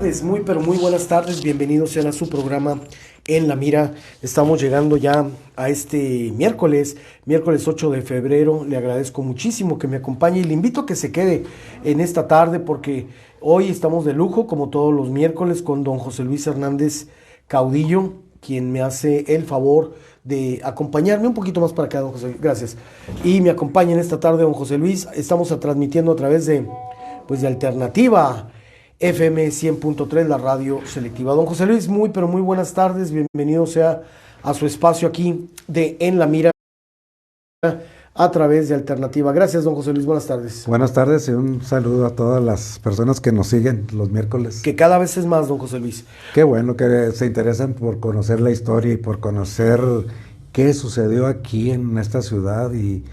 tardes, muy pero muy buenas tardes, bienvenidos sean a su programa En la Mira. Estamos llegando ya a este miércoles 8 de febrero. Le agradezco muchísimo que me acompañe y le invito a que se quede en esta tarde porque hoy estamos de lujo, como todos los miércoles, con don José Luis Hernández Caudillo, quien me hace el favor de acompañarme un poquito más para acá, don José Luis. Gracias. Y me acompaña en esta tarde don José Luis. Estamos transmitiendo a través de Alternativa FM 100.3, la radio selectiva. Don José Luis, muy pero muy buenas tardes, bienvenido sea a su espacio aquí de En la Mira a través de Alternativa. Gracias, don José Luis, buenas tardes. Buenas tardes y un saludo a todas las personas que nos siguen los miércoles. Que cada vez es más, don José Luis. Qué bueno que se interesan por conocer la historia y por conocer qué sucedió aquí en esta ciudad y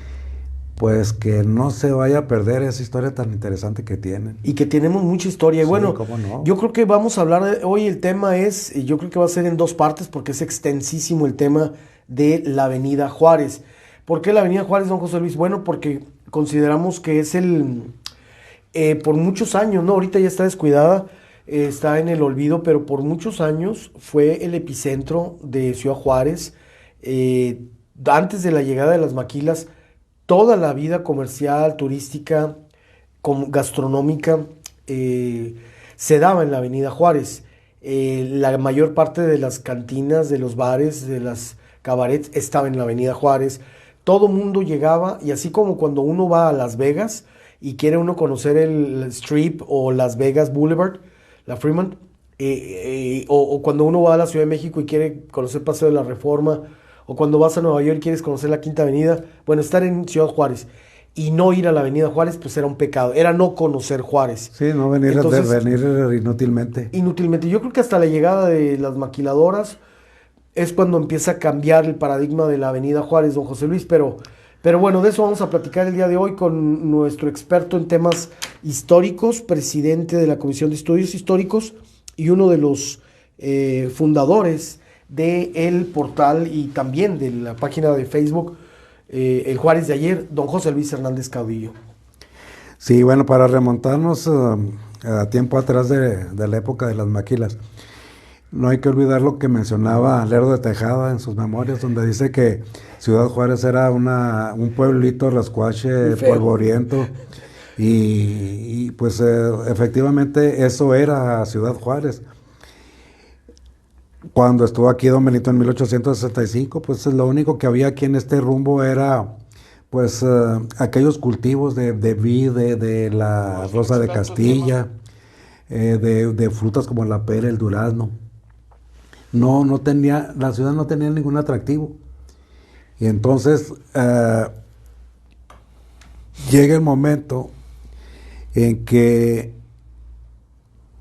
pues que no se vaya a perder esa historia tan interesante que tienen. Y que tenemos mucha historia. Y sí, bueno, ¿cómo no? Yo creo que vamos a hablar hoy, el tema es, yo creo que va a ser en dos partes porque es extensísimo el tema de la Avenida Juárez. ¿Por qué la Avenida Juárez, don José Luis? Bueno, porque consideramos que es por muchos años, ¿no? Ahorita ya está descuidada, está en el olvido, pero por muchos años fue el epicentro de Ciudad Juárez. Antes de la llegada de las maquilas, toda la vida comercial, turística, gastronómica se daba en la Avenida Juárez. La mayor parte de las cantinas, de los bares, de las cabarets estaba en la Avenida Juárez. Todo mundo llegaba, y así como cuando uno va a Las Vegas y quiere uno conocer el Strip o Las Vegas Boulevard, la Fremont, o cuando uno va a la Ciudad de México y quiere conocer Paseo de la Reforma, o cuando vas a Nueva York y quieres conocer la Quinta Avenida, bueno, estar en Ciudad Juárez y no ir a la Avenida Juárez, pues era un pecado, era no conocer Juárez. Sí, no venir. Entonces, venir inútilmente. Inútilmente. Yo creo que hasta la llegada de las maquiladoras es cuando empieza a cambiar el paradigma de la Avenida Juárez, don José Luis, pero bueno, de eso vamos a platicar el día de hoy con nuestro experto en temas históricos, presidente de la Comisión de Estudios Históricos y uno de los fundadores del portal y también de la página de Facebook El Juárez de ayer, don José Luis Hernández Caudillo. Sí, bueno, para remontarnos a tiempo atrás de la época de las maquilas, no hay que olvidar lo que mencionaba Lerdo de Tejada en sus memorias, donde dice que Ciudad Juárez era un pueblito rascuache, polvoriento, y pues efectivamente eso era Ciudad Juárez. Cuando estuvo aquí don Benito en 1865, pues lo único que había aquí en este rumbo era pues aquellos cultivos de vid, de la rosa de Castilla, de frutas como la pera, el durazno. La ciudad no tenía ningún atractivo. Y entonces llega el momento en que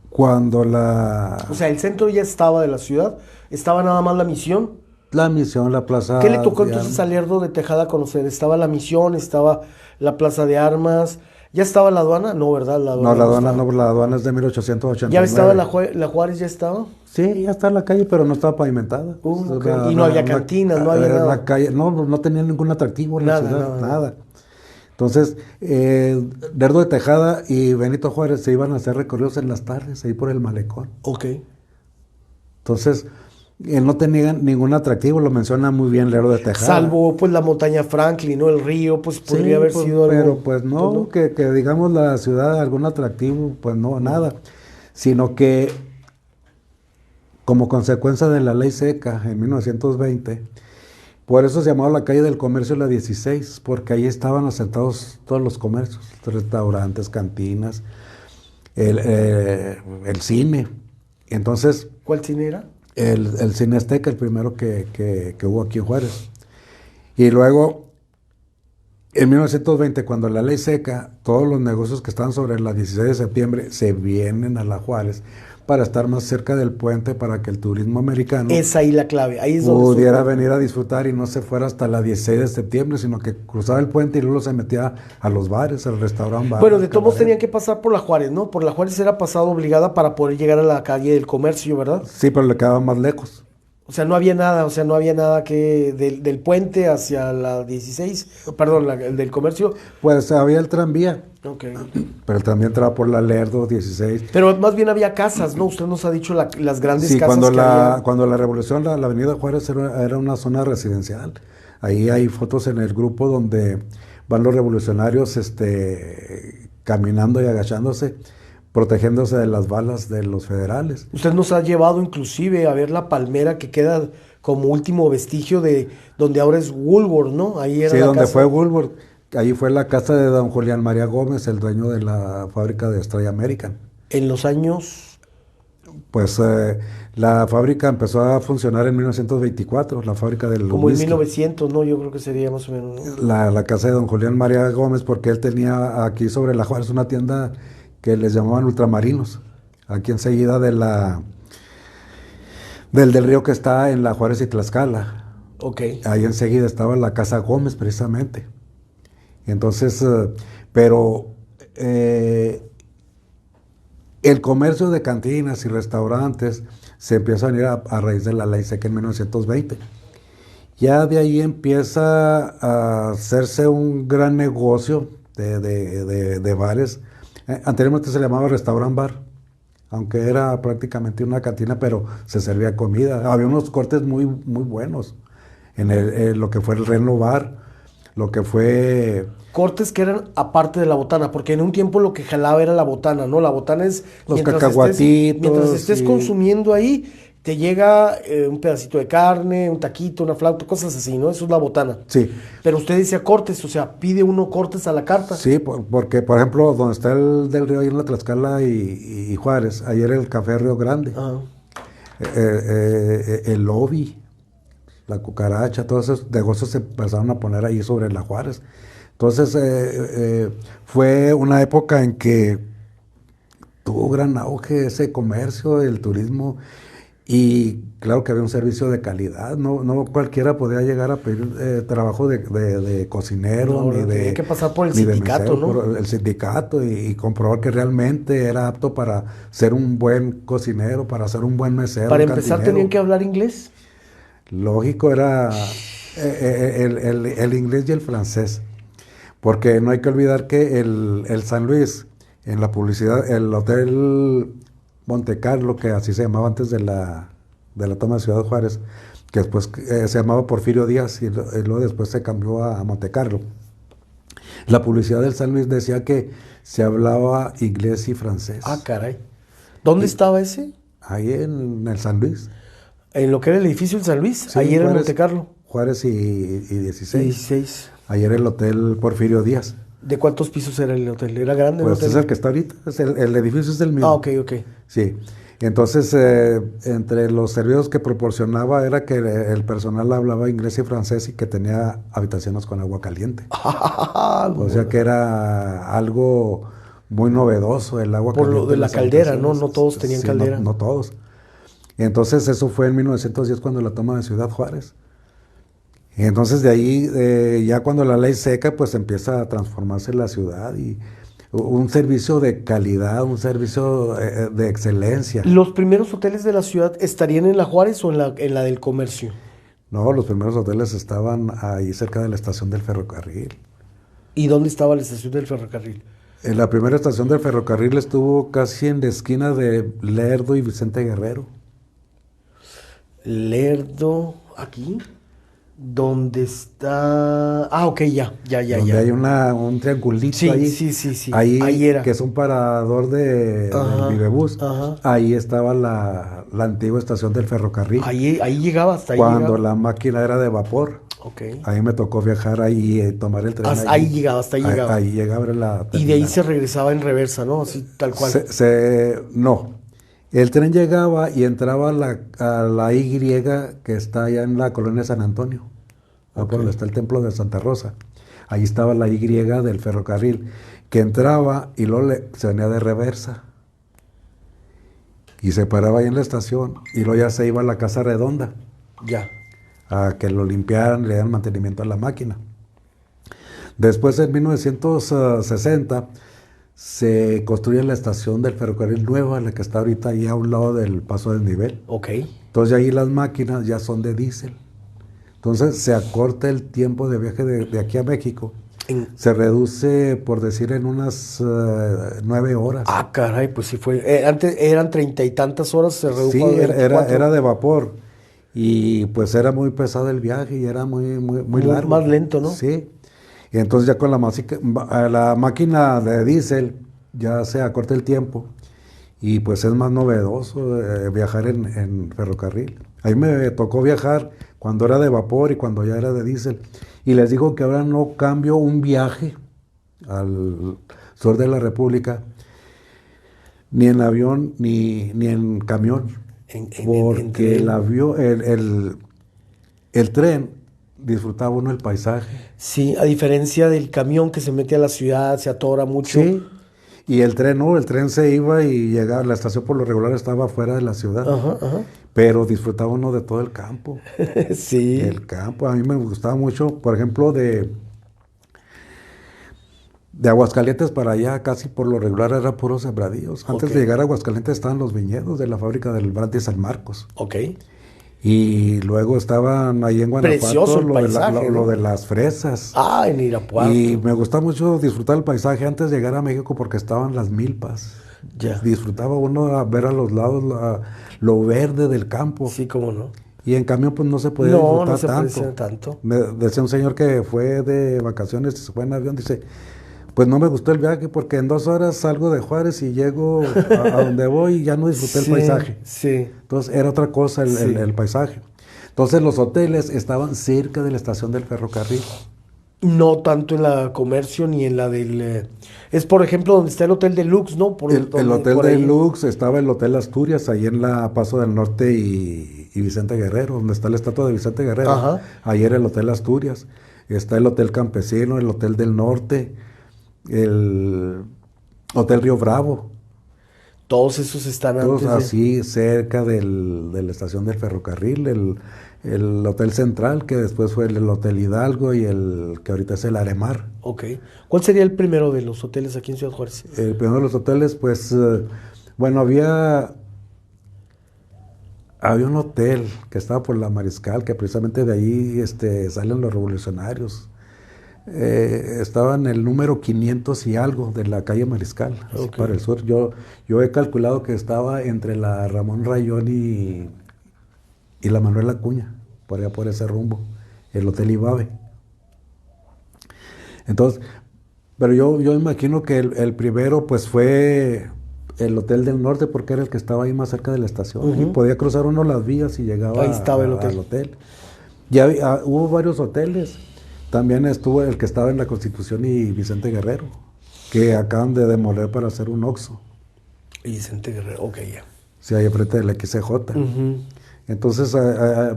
cuando O sea, el centro ya estaba de la ciudad, estaba nada más la Misión. La Misión, la Plaza... ¿Qué le tocó entonces a Lerdo de Tejada conocer? ¿Estaba la Misión, estaba la Plaza de Armas? ¿Ya estaba la aduana? No, ¿verdad? La aduana es de 1889. ¿Ya estaba la Juárez, ya estaba? Sí, ya está en la calle, pero no estaba pavimentada. Okay. Y no había cantinas, no había nada. La calle, no tenía ningún atractivo en la ciudad, nada. Entonces, Lerdo de Tejada y Benito Juárez se iban a hacer recorridos en las tardes, ahí por el malecón. Ok. Entonces, no tenía ningún atractivo, lo menciona muy bien Lerdo de Tejada. Salvo, pues, la montaña Franklin, ¿no? El río, pues, podría haber sido pero, algo... pues, no, que digamos la ciudad, algún atractivo, pues, no, nada. Sino que, como consecuencia de la ley seca en 1920... Por eso se llamaba la calle del Comercio la 16, porque ahí estaban asentados todos los comercios, restaurantes, cantinas, el cine. Entonces, ¿cuál cine era? El Cine Azteca, el primero que hubo aquí en Juárez. Y luego, en 1920, cuando la ley seca, todos los negocios que estaban sobre la 16 de septiembre se vienen a la Juárez para estar más cerca del puente, para que el turismo americano es ahí la clave, ahí es donde pudiera venir a disfrutar y no se fuera hasta la 16 de septiembre, sino que cruzaba el puente y luego se metía a los bares, al restaurante. Bueno, de todos tenían que pasar por la Juárez, ¿no? Por la Juárez era pasada obligada para poder llegar a la calle del Comercio, ¿verdad? Sí, pero le quedaba más lejos. O sea, no había nada, que del puente hacia la 16, perdón, el del comercio. Pues había el tranvía, Ok. pero el tranvía entraba por la Lerdo 16. Pero más bien había casas, ¿no? Usted nos ha dicho las grandes Sí, casas que había. cuando la revolución, la Avenida Juárez era una zona residencial. Ahí hay fotos en el grupo donde van los revolucionarios caminando y agachándose, protegiéndose de las balas de los federales. Usted nos ha llevado inclusive a ver la palmera que queda como último vestigio de donde ahora es Woolworth, ¿no? Ahí era Sí, la donde casa. fue Woolworth. Ahí fue la casa de don Julián María Gómez, el dueño de la fábrica de Estrella American. En los años. Pues la fábrica empezó a funcionar en 1924, la fábrica del Como en whisky. 1900, ¿no? Yo creo que sería más o menos, ¿no? La casa de don Julián María Gómez, porque él tenía aquí sobre la Juárez una tienda que les llamaban Ultramarinos, aquí enseguida del río que está en la Juárez y Tlaxcala. Ok. Ahí enseguida estaba la casa Gómez, precisamente. Entonces, pero el comercio de cantinas y restaurantes se empieza a venir a raíz de la ley seca en 1920. Ya de ahí empieza a hacerse un gran negocio de bares. Anteriormente se llamaba restaurant bar, aunque era prácticamente una cantina, pero se servía comida. Había unos cortes muy, muy buenos en lo que fue el Reno Bar, lo que fue... Cortes que eran aparte de la botana, porque en un tiempo lo que jalaba era la botana, ¿no? La botana es Los mientras cacahuatitos, mientras estés y- consumiendo ahí, te llega un pedacito de carne, un taquito, una flauta, cosas así, ¿no? Eso es la botana. Sí, Pero usted decía cortes, o sea, pide uno cortes a la carta. sí, porque por ejemplo, donde está el del río, ahí en la Tlaxcala y Juárez, ayer el Café Río Grande, Ajá. el lobby, la cucaracha, todos esos negocios se empezaron a poner ahí sobre la Juárez. Entonces, fue una época en que tuvo gran auge ese comercio, el turismo, y claro que había un servicio de calidad. No cualquiera podía llegar a pedir trabajo de cocinero, No, ni tenía que pasar por el ni de sindicato, mesero, ¿no? por el sindicato, y comprobar que realmente era apto para ser un buen cocinero, para ser un buen mesero, Para un empezar cantinero. tenían que hablar inglés. Lógico, era el inglés y el francés. Porque no hay que olvidar que el San Luis, en la publicidad, el Hotel Monte Carlo, que así se llamaba antes de la toma de Ciudad Juárez, que después se llamaba Porfirio Díaz y luego después se cambió a Monte Carlo. La publicidad del San Luis decía que se hablaba inglés y francés. Ah, caray. ¿Dónde estaba ese? Ahí en el San Luis. En lo que era el edificio del San Luis. Sí, Ahí era en Juárez- Monte Carlo. Juárez y 16. 16. Ayer el Hotel Porfirio Díaz. ¿De cuántos pisos era el hotel? ¿Era grande el Pues hotel? es el que está ahorita, el edificio es el mismo. Ah, ok, ok. Sí. Entonces, entre los servicios que proporcionaba era que el personal hablaba inglés y francés y que tenía habitaciones con agua caliente. O sea que era algo muy novedoso el agua Por caliente. lo de en la las caldera, ¿no? habitaciones. No todos tenían Sí, caldera. No todos. Entonces, eso fue en 1910 cuando la toma de Ciudad Juárez. Y entonces de ahí, ya cuando la ley seca, pues empieza a transformarse la ciudad y un servicio de calidad, un servicio de excelencia. ¿Los primeros hoteles de la ciudad estarían en la Juárez o en la del Comercio? No, los primeros hoteles estaban ahí cerca de la estación del ferrocarril. ¿Y dónde estaba la estación del ferrocarril? En la primera estación del ferrocarril estuvo casi en la esquina de Lerdo y Vicente Guerrero. Lerdo, aquí, donde está... Ah, ok, ya. Donde hay un triangulito Sí, ahí. sí. Ahí era. que es un parador Ajá, del Vivebús. ajá. Ahí estaba la antigua estación del ferrocarril. Ahí llegaba, hasta ahí Cuando llegaba. la máquina era de vapor. Ok. Ahí me tocó viajar ahí y tomar el tren. Hasta ahí llegaba, hasta ahí llegaba. Ahí llegaba la Y de ahí terminal. se regresaba en reversa, ¿no? Así, tal cual. No. El tren llegaba y entraba a la Y que está allá en la colonia San Antonio. Por donde está el templo de Santa Rosa. Ahí estaba la Y del ferrocarril, que entraba y luego se venía de reversa. Y se paraba ahí en la estación y luego ya se iba a la Casa Redonda Ya. a que lo limpiaran, le dieran mantenimiento a la máquina. Después, en 1960, se construye la estación del ferrocarril nueva, la que está ahorita ahí a un lado del paso del nivel. Ok. Entonces ahí las máquinas ya son de diésel. Entonces se acorta el tiempo de viaje de aquí a México. Se reduce, por decir, en unas 9 horas. Ah, caray, pues sí fue. Antes eran 30 y tantas horas, se redujo Sí, a 24. era de vapor. Y pues era muy pesado el viaje y era muy largo. Más lento, ¿no? Sí. Y entonces ya con la máquina de diésel ya se acorta el tiempo. Y pues es más novedoso viajar en ferrocarril. A mí me tocó viajar cuando era de vapor y cuando ya era de diésel. Y les digo que ahora no cambio un viaje al sur de la República, ni en avión ni en camión. Porque el avión, el tren, disfrutaba uno el paisaje. Sí, a diferencia del camión que se mete a la ciudad, se atora mucho. Sí. Y el tren no, el tren se iba y llegaba, la estación por lo regular estaba fuera de la ciudad. Ajá, ajá. Pero disfrutaba uno de todo el campo. Sí. El campo, a mí me gustaba mucho, por ejemplo, de Aguascalientes para allá, casi por lo regular era puros sembradíos. Antes Ok. de llegar a Aguascalientes estaban los viñedos de la fábrica del Brandy San Marcos. Ok. Y luego estaban ahí en Precioso Guanajuato el paisaje, lo ¿no? de las fresas. Ah, en Irapuato. Y me gusta mucho disfrutar el paisaje antes de llegar a México porque estaban las milpas. Ya. Disfrutaba uno a ver a los lados lo verde del campo. Sí, cómo no. Y en cambio pues no se podía No, disfrutar no se tanto. aprecia tanto. Me decía un señor que fue de vacaciones, se fue en avión, dice, pues no me gustó el viaje porque en 2 horas salgo de Juárez y llego a donde voy y ya no disfruté el Sí, paisaje. sí. Entonces era otra cosa Sí. el paisaje. Entonces los hoteles estaban cerca de la estación del ferrocarril. No tanto en la comercio ni en la del... Es, por ejemplo, donde está el Hotel Deluxe, ¿no? El Hotel Deluxe, estaba el Hotel Asturias, ahí en la Paso del Norte y Vicente Guerrero, donde está la estatua de Vicente Guerrero. Ajá. Ahí era el Hotel Asturias. Está el Hotel Campesino, el Hotel del Norte, el Hotel Río Bravo. Todos esos están Todos antes de... así cerca de la estación del ferrocarril, el Hotel Central, que después fue el Hotel Hidalgo y el que ahorita es el Aremar. Ok. ¿Cuál sería el primero de los hoteles aquí en Ciudad Juárez? El primero de los hoteles, pues, bueno, había un hotel que estaba por la Mariscal, que precisamente de ahí salen los revolucionarios. Estaba en el número 500 y algo de la calle Mariscal, así Ok. para el sur. Yo he calculado que estaba entre la Ramón Rayón y la Manuel Acuña, por allá por ese rumbo, el Hotel Ibabe. Entonces, pero yo imagino que el primero pues fue el Hotel del Norte porque era el que estaba ahí más cerca de la estación. Ujú. Y podía cruzar uno las vías y llegaba Ahí estaba el hotel. al hotel. Ya hubo varios hoteles. También estuvo el que estaba en la Constitución y Vicente Guerrero, que acaban de demoler para hacer un Oxxo. Y Vicente Guerrero, ok, ya. Sí, ahí frente del XCJ. Ujú. Entonces,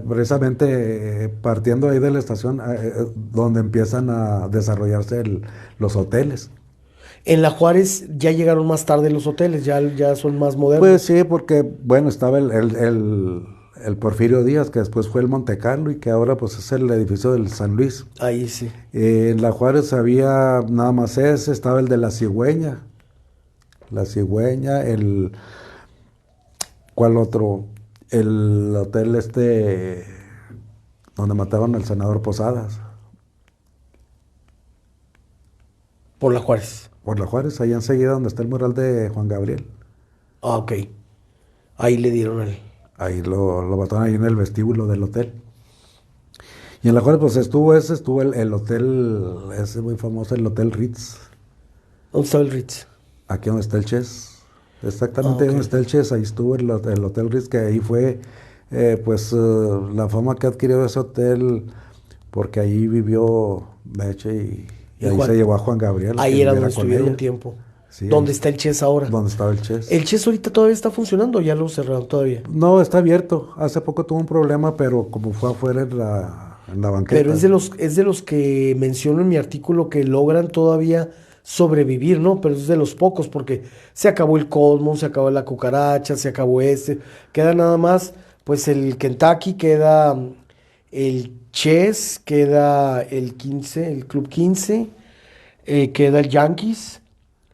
precisamente partiendo ahí de la estación, donde empiezan a desarrollarse los hoteles. En la Juárez ya llegaron más tarde los hoteles, ya son más modernos. Pues sí, porque, bueno, estaba el Porfirio Díaz, que después fue el Monte Carlo y que ahora pues es el edificio del San Luis. Ahí sí. En la Juárez había nada más ese, estaba el de la Cigüeña. La Cigüeña, ¿cuál otro? El hotel donde mataban al senador Posadas. Por la Juárez. Por la Juárez, allá enseguida donde está el mural de Juan Gabriel. Ah, ok. Ahí le dieron el... Ahí lo mataron ahí en el vestíbulo del hotel. Y en la Juárez pues estuvo el hotel, ese muy famoso, el Hotel Ritz. ¿Dónde estaba el Ritz? Aquí donde está el Chess. Exactamente Ah, ok. donde está el Chess, ahí estuvo el Hotel Ritz, que ahí fue la fama que adquirió ese hotel, porque ahí vivió Meche y ahí Juan- se llevó a Juan Gabriel. a que Ahí era viviera donde con estuvieron ella. un tiempo. Sí, ¿Dónde ahí- está el Chess ahora? Donde estaba el Chess. ¿El Chess ahorita todavía está funcionando o ya lo cerraron todavía? No, está abierto. Hace poco tuvo un problema, pero como fue afuera en la banqueta. Pero es de los que menciono en mi artículo que logran todavía sobrevivir, ¿no? Pero es de los pocos porque se acabó el Cosmos, se acabó la Cucaracha, se acabó queda nada más, pues el Kentucky, queda el Chess, queda el 15, el Club 15, queda el Yankees,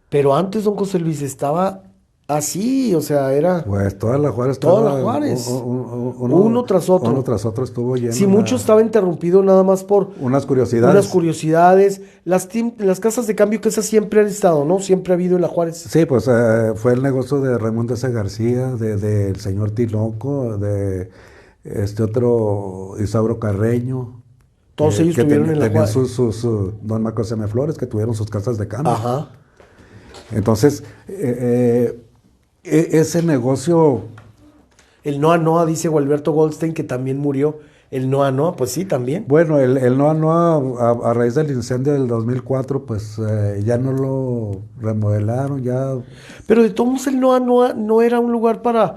pero antes, don José Luis, estaba Así, o sea, era Pues toda la Juárez toda la estaba, Juárez, uno, uno tras otro. uno tras otro estuvo Si lleno, mucho estaba interrumpido nada más por unas unas curiosidades. curiosidades, las casas de cambio que esas siempre han estado, ¿no? Siempre ha habido en la Juárez. Sí, pues fue el negocio de Raimundo S. García, del señor Tinoco, de este otro Isauro Carreño, Todos ellos estuvieron en la tenían Juárez. don Marcos M. Flores, que tuvieron sus casas de cambio. Ajá. Entonces, ese negocio, El Noa Noa, dice Gualberto Goldstein, que también murió. El Noa Noa, pues sí, también. bueno, el Noa Noa, a raíz del incendio del 2004, pues ya no lo remodelaron, ya. Pero de todos modos el Noa Noa no era un lugar para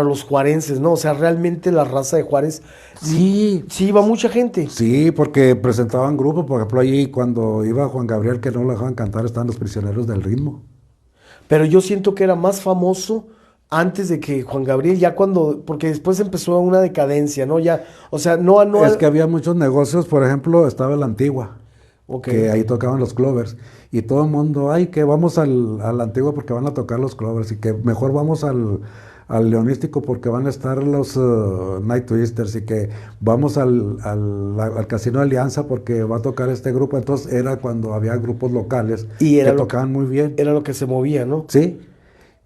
los juarenses, ¿no? O sea, realmente la raza de Juárez, Sí, sí iba mucha gente. sí, porque presentaban grupos, por ejemplo, allí cuando iba Juan Gabriel, que no lo dejaban cantar, estaban los prisioneros del ritmo. Pero yo siento que era más famoso antes de que Juan Gabriel, ya cuando, porque después empezó una decadencia, ¿no? Ya, o sea, Noa Es Noa, que había muchos negocios, por ejemplo, estaba la Antigua, ok. que ahí tocaban los Clovers, y todo el mundo, ay, que vamos a la Antigua porque van a tocar los Clovers, y que mejor vamos al Leonístico porque van a estar los Night Twisters, y que vamos al Casino Alianza porque va a tocar este grupo. Entonces era cuando había grupos locales Y que era tocaban muy bien, era lo que se movía, ¿no? ¿sí?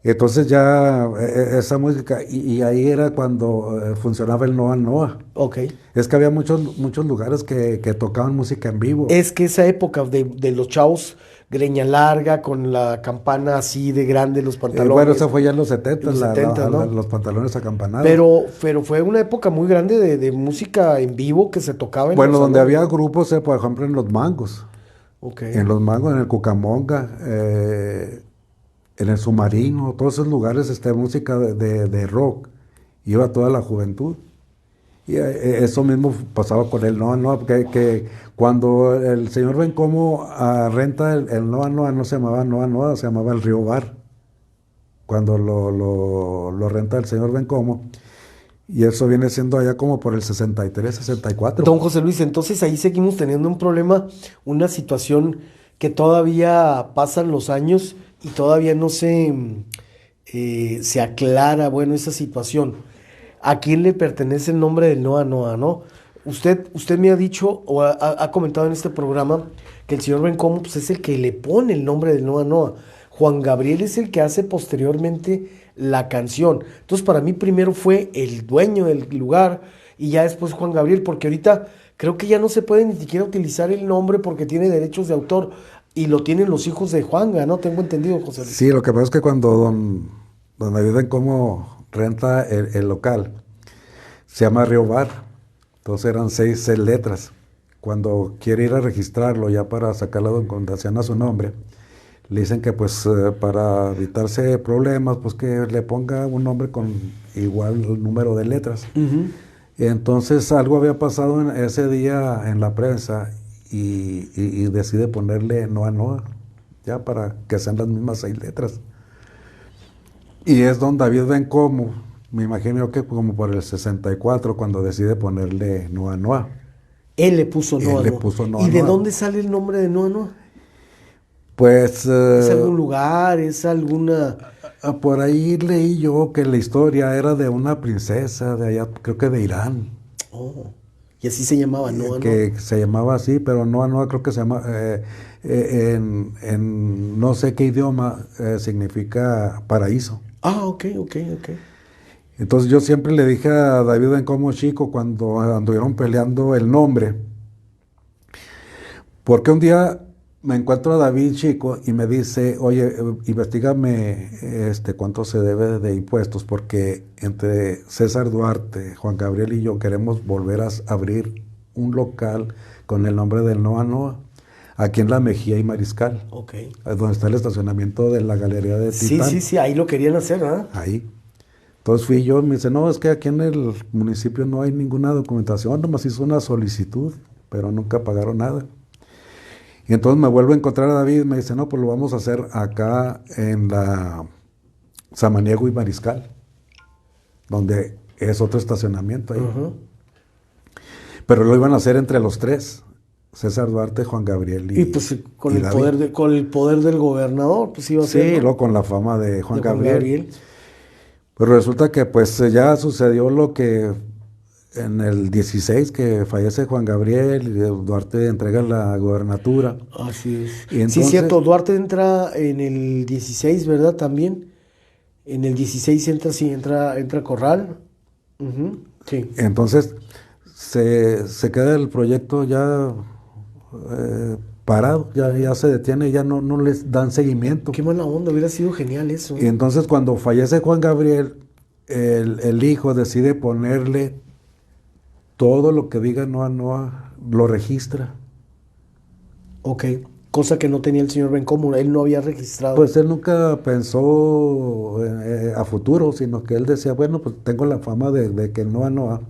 Entonces ya esa música, y ahí era cuando funcionaba el Noa Noa. Ok. Es que había muchos lugares que tocaban música en vivo. Es que esa época de los chavos, greña larga, con la campana así de grande, los Bueno, pantalones, eso fue ya en los 70, los 70, ¿no? los pantalones acampanados. Pero fue una época muy grande de música en vivo que se tocaba en Bueno, los donde salones. había grupos, por ejemplo, en Los Mangos. Ok. En Los Mangos, en el Cucamonga, en el Submarino, todos esos lugares, música de rock. Iba toda la juventud. Y eso mismo pasaba con el Noa Noa, que cuando el señor Bencomo renta el Noa Noa, no se llamaba Noa Noa, se llamaba el Río Bar. Cuando lo renta el señor Bencomo. Y eso viene siendo allá como por el 63, 64. Don José Luis, entonces ahí seguimos teniendo un problema, una situación que todavía pasan los años y todavía no se aclara, bueno, esa situación. ¿A quién le pertenece el nombre del Noa Noa, no? Usted me ha dicho o ha comentado en este programa que el señor Bencomo pues, es el que le pone el nombre del Noa Noa. Juan Gabriel es el que hace posteriormente la canción. Entonces, para mí primero fue el dueño del lugar y ya después Juan Gabriel, porque ahorita creo que ya no se puede ni siquiera utilizar el nombre porque tiene derechos de autor y lo tienen los hijos de Juanga, ¿no? Tengo entendido, José Luis. Sí, lo que pasa es que cuando don David Bencomo renta el local, se llama Río Bar. Entonces eran seis letras. Cuando quiere ir a registrarlo ya para sacar la documentación a su nombre, le dicen que pues para evitarse problemas, pues que le ponga un nombre con igual número de letras. Ujú. Entonces algo había pasado ese día en la prensa y decide ponerle Noa Noa, ya para que sean las mismas seis letras. Y es don David Bencomo, me imagino que como por el 64, cuando decide ponerle Noa Noa. Él le puso Él Noa le Noa. puso Noa ¿Y de Noa. dónde sale el nombre de Noa Noa? Pues ¿Es algún lugar? ¿Es alguna...? por ahí leí yo que la historia era de una princesa de allá, creo que de Irán, Oh, y así se llamaba Noa Noa. que se llamaba así, pero Noa Noa creo que se llama, en no sé qué idioma significa paraíso. Ah, ok, ok, ok. Entonces yo siempre le dije a David Bencomo Chico cuando anduvieron peleando el nombre, porque un día me encuentro a David Chico y me dice, oye, investígame cuánto se debe de impuestos, porque entre César Duarte, Juan Gabriel y yo queremos volver a abrir un local con el nombre del Noa Noa, aquí en La Mejía y Mariscal, Ok. donde está el estacionamiento de la Galería de Sí, Titán. sí, ahí lo querían hacer, ¿verdad? Ahí. Entonces fui yo, me dice, no, es que aquí en el municipio no hay ninguna documentación, nomás hizo una solicitud, pero nunca pagaron nada. Y entonces me vuelvo a encontrar a David y me dice, no, pues lo vamos a hacer acá en la Samaniego y Mariscal, donde es otro estacionamiento ahí. Ujú. Pero lo iban a hacer entre los tres. César Duarte, Juan Gabriel Y pues con y el David. con el poder del gobernador, pues iba a ser, Sí, ¿no? luego con la fama de Juan De Juan Gabriel. Pero resulta que pues ya sucedió lo que en el 16 que fallece Juan Gabriel y Duarte entrega la gobernatura. Así es. Y Sí, entonces, cierto, Duarte entra en el 16, ¿verdad? También. En el 16 entra, sí, entra Corral. Ujú, sí. entonces se queda el proyecto ya parado, ya se detiene, ya no les dan seguimiento. Qué mala onda, hubiera sido genial eso, Y ¿eh? entonces cuando fallece Juan Gabriel, el hijo decide ponerle todo lo que diga Noa Noa, lo registra. Ok. Cosa que no tenía el señor Bencomo, él no había registrado. Pues él nunca pensó a futuro, sino que él decía, bueno, pues tengo la fama de que Noa Noa.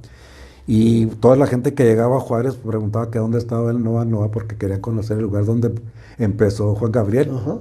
Y toda la gente que llegaba a Juárez preguntaba que dónde estaba el Noa Noa porque querían conocer el lugar donde empezó Juan Gabriel. Ajá.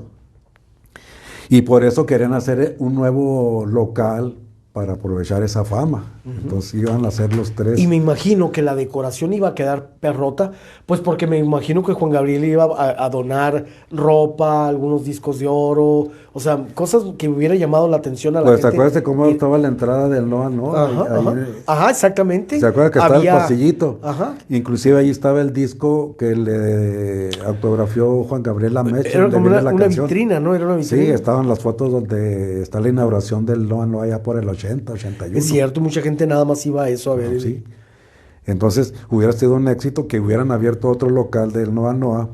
Y por eso querían hacer un nuevo local para aprovechar esa fama. Entonces iban a hacer los Y tres. me imagino que la decoración iba a quedar perrota, pues porque me imagino que Juan Gabriel iba a donar ropa, algunos discos de oro, o sea, cosas que hubiera llamado la atención a la Pues te gente. acuerdas de cómo Y- estaba la entrada del Noa Noa. Ajá, ajá. Ajá, exactamente. ¿Se acuerdan que estaba el Había, pasillito? ajá. Inclusive ahí estaba el disco que le autografió Juan Gabriel Lameche, Era donde como viene la una canción. vitrina, ¿no? Era una Sí, vitrina. estaban las fotos donde está la inauguración del Noa Noa allá por el 80, 81. Es cierto, mucha gente nada más iba a eso a ver. Sí. Entonces hubiera sido un éxito que hubieran abierto otro local del Noa Noa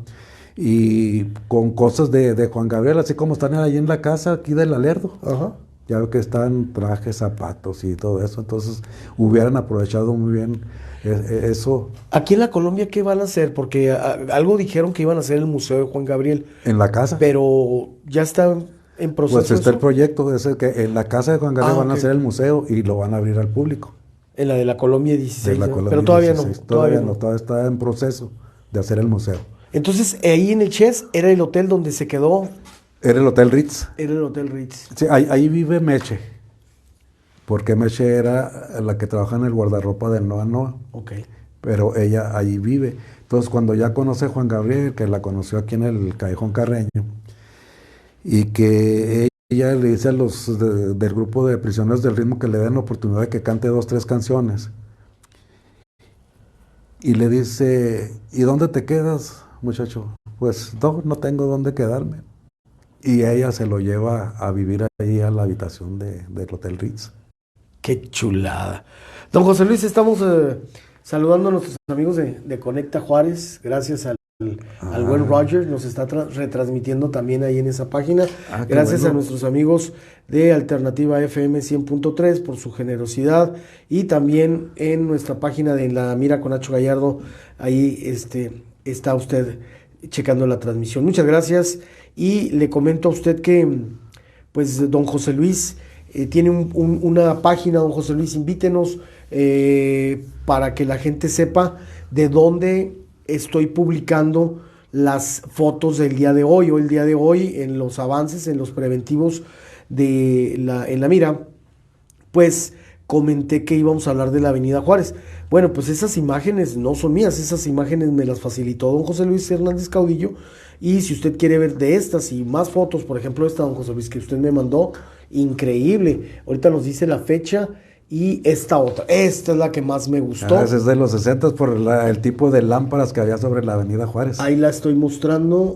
y con cosas de Juan Gabriel, así como están ahí en la casa aquí del Alerdo. Ajá. Ya veo que están trajes, zapatos y todo eso. Entonces hubieran aprovechado muy bien eso Aquí en la Colombia, ¿qué van a hacer? Porque algo dijeron que iban a hacer el Museo de Juan Gabriel, en la casa. pero ya está en proceso Pues está el eso. proyecto, es el que en la casa de Juan Gabriel van a Ok. hacer el museo y lo van a abrir al público. En la de la Colombia De 16, la ¿no? colonia Pero todavía 16. no, Todavía no, todavía está en proceso de hacer el museo. Entonces, ahí en el Chess era el hotel donde se quedó, Era el Hotel Ritz. era el Hotel Ritz. Sí, ahí vive Meche, porque Meche era la que trabaja en el guardarropa del Noa Noa, Ok. pero ella ahí vive. Entonces, cuando ya conoce a Juan Gabriel, que la conoció aquí en el Callejón Carreño, y que ella le dice a los del grupo de prisioneros del ritmo que le den la oportunidad de que cante 2, 3 canciones, y le dice, ¿y dónde te quedas, muchacho? Pues no tengo dónde quedarme. Y ella se lo lleva a vivir ahí a la habitación del Hotel Ritz. Qué chulada. Don José Luis, estamos saludando a nuestros amigos de Conecta Juárez. Gracias al buen Roger. Nos está retransmitiendo también ahí en esa página. Qué Gracias bueno. a nuestros amigos de Alternativa FM 100.3 por su generosidad. Y también en nuestra página de La Mira con Nacho Gallardo. Ahí está usted checando la transmisión. Muchas gracias. Y le comento a usted que, pues, don José Luis tiene una página, don José Luis, invítenos para que la gente sepa de dónde estoy publicando las fotos del día de hoy, o el día de hoy en los avances, en los preventivos en la Mira, pues comenté que íbamos a hablar de la Avenida Juárez. Bueno, pues esas imágenes no son mías, esas imágenes me las facilitó don José Luis Hernández Caudillo, y si usted quiere ver de estas y más fotos, por ejemplo esta, don José Luis, que usted me mandó, increíble, ahorita nos dice la fecha, y esta otra, esta es la que más me gustó. Esa es de los 60 por el tipo de lámparas que había sobre la Avenida Juárez. Ahí la estoy mostrando,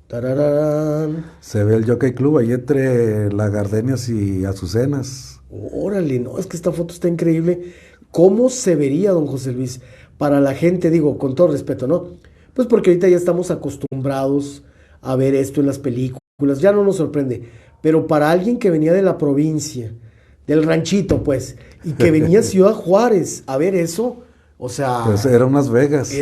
Tarararán. Se ve el Jockey Club ahí entre las gardenias y azucenas. Órale, no, es que esta foto está increíble. ¿Cómo se vería, don José Luis? Para la gente, digo, con todo respeto, ¿no? Pues porque ahorita ya estamos acostumbrados a ver esto en las películas, ya no nos sorprende. Pero para alguien que venía de la provincia, del ranchito, pues, y que venía a Ciudad Juárez a ver eso, o sea, Pues era unas Vegas.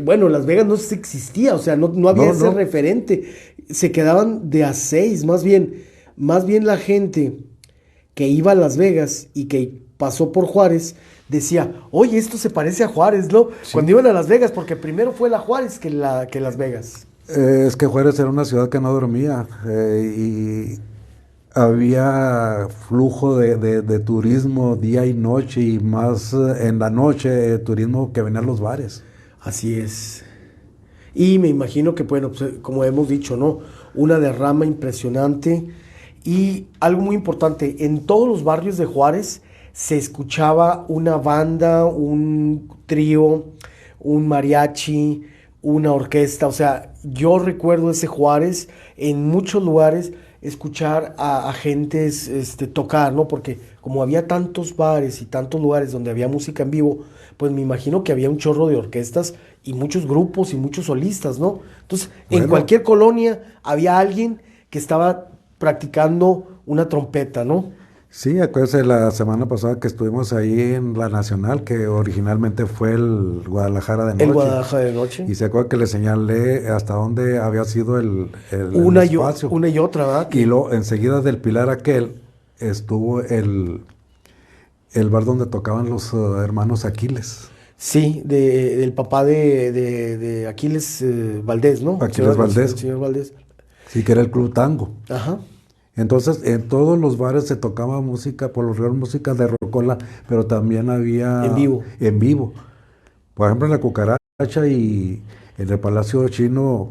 bueno, Las Vegas no existía, o sea, no había No, ese no. referente. Se quedaban de a 6, más bien la gente que iba a Las Vegas y que pasó por Juárez decía, oye, esto se parece a Juárez, ¿no? Sí. Cuando iban a Las Vegas, porque primero fue la Juárez que Las Vegas. Es que Juárez era una ciudad que no dormía y había flujo de turismo día y noche y más en la noche turismo que venía a los bares. Así es. Y me imagino que, bueno, pues, como hemos dicho, ¿no? Una derrama impresionante. Y algo muy importante, en todos los barrios de Juárez se escuchaba una banda, un trío, un mariachi, una orquesta. O sea, yo recuerdo ese Juárez en muchos lugares escuchar a gentes tocar, ¿no? Porque como había tantos bares y tantos lugares donde había música en vivo, pues me imagino que había un chorro de orquestas y muchos grupos y muchos solistas, ¿no? Entonces, en Bueno, cualquier colonia había alguien que estaba practicando una trompeta, ¿no? sí, acuérdese la semana pasada que estuvimos ahí en la Nacional, que originalmente fue el Guadalajara de El noche. Guadalajara de noche. Y se acuerda que le señalé hasta dónde había sido el espacio. Una y otra, ¿verdad? Y luego enseguida del pilar aquel estuvo el bar donde tocaban los hermanos Aquiles. Sí, del papá de Aquiles Valdés, ¿no? Aquiles Valdés. El señor Valdés. Sí, que era el Club Tango. Ajá. Entonces, en todos los bares se tocaba música, por lo general música de rocola, pero también En había vivo. en vivo. Por ejemplo, en la Cucaracha y en el Palacio Chino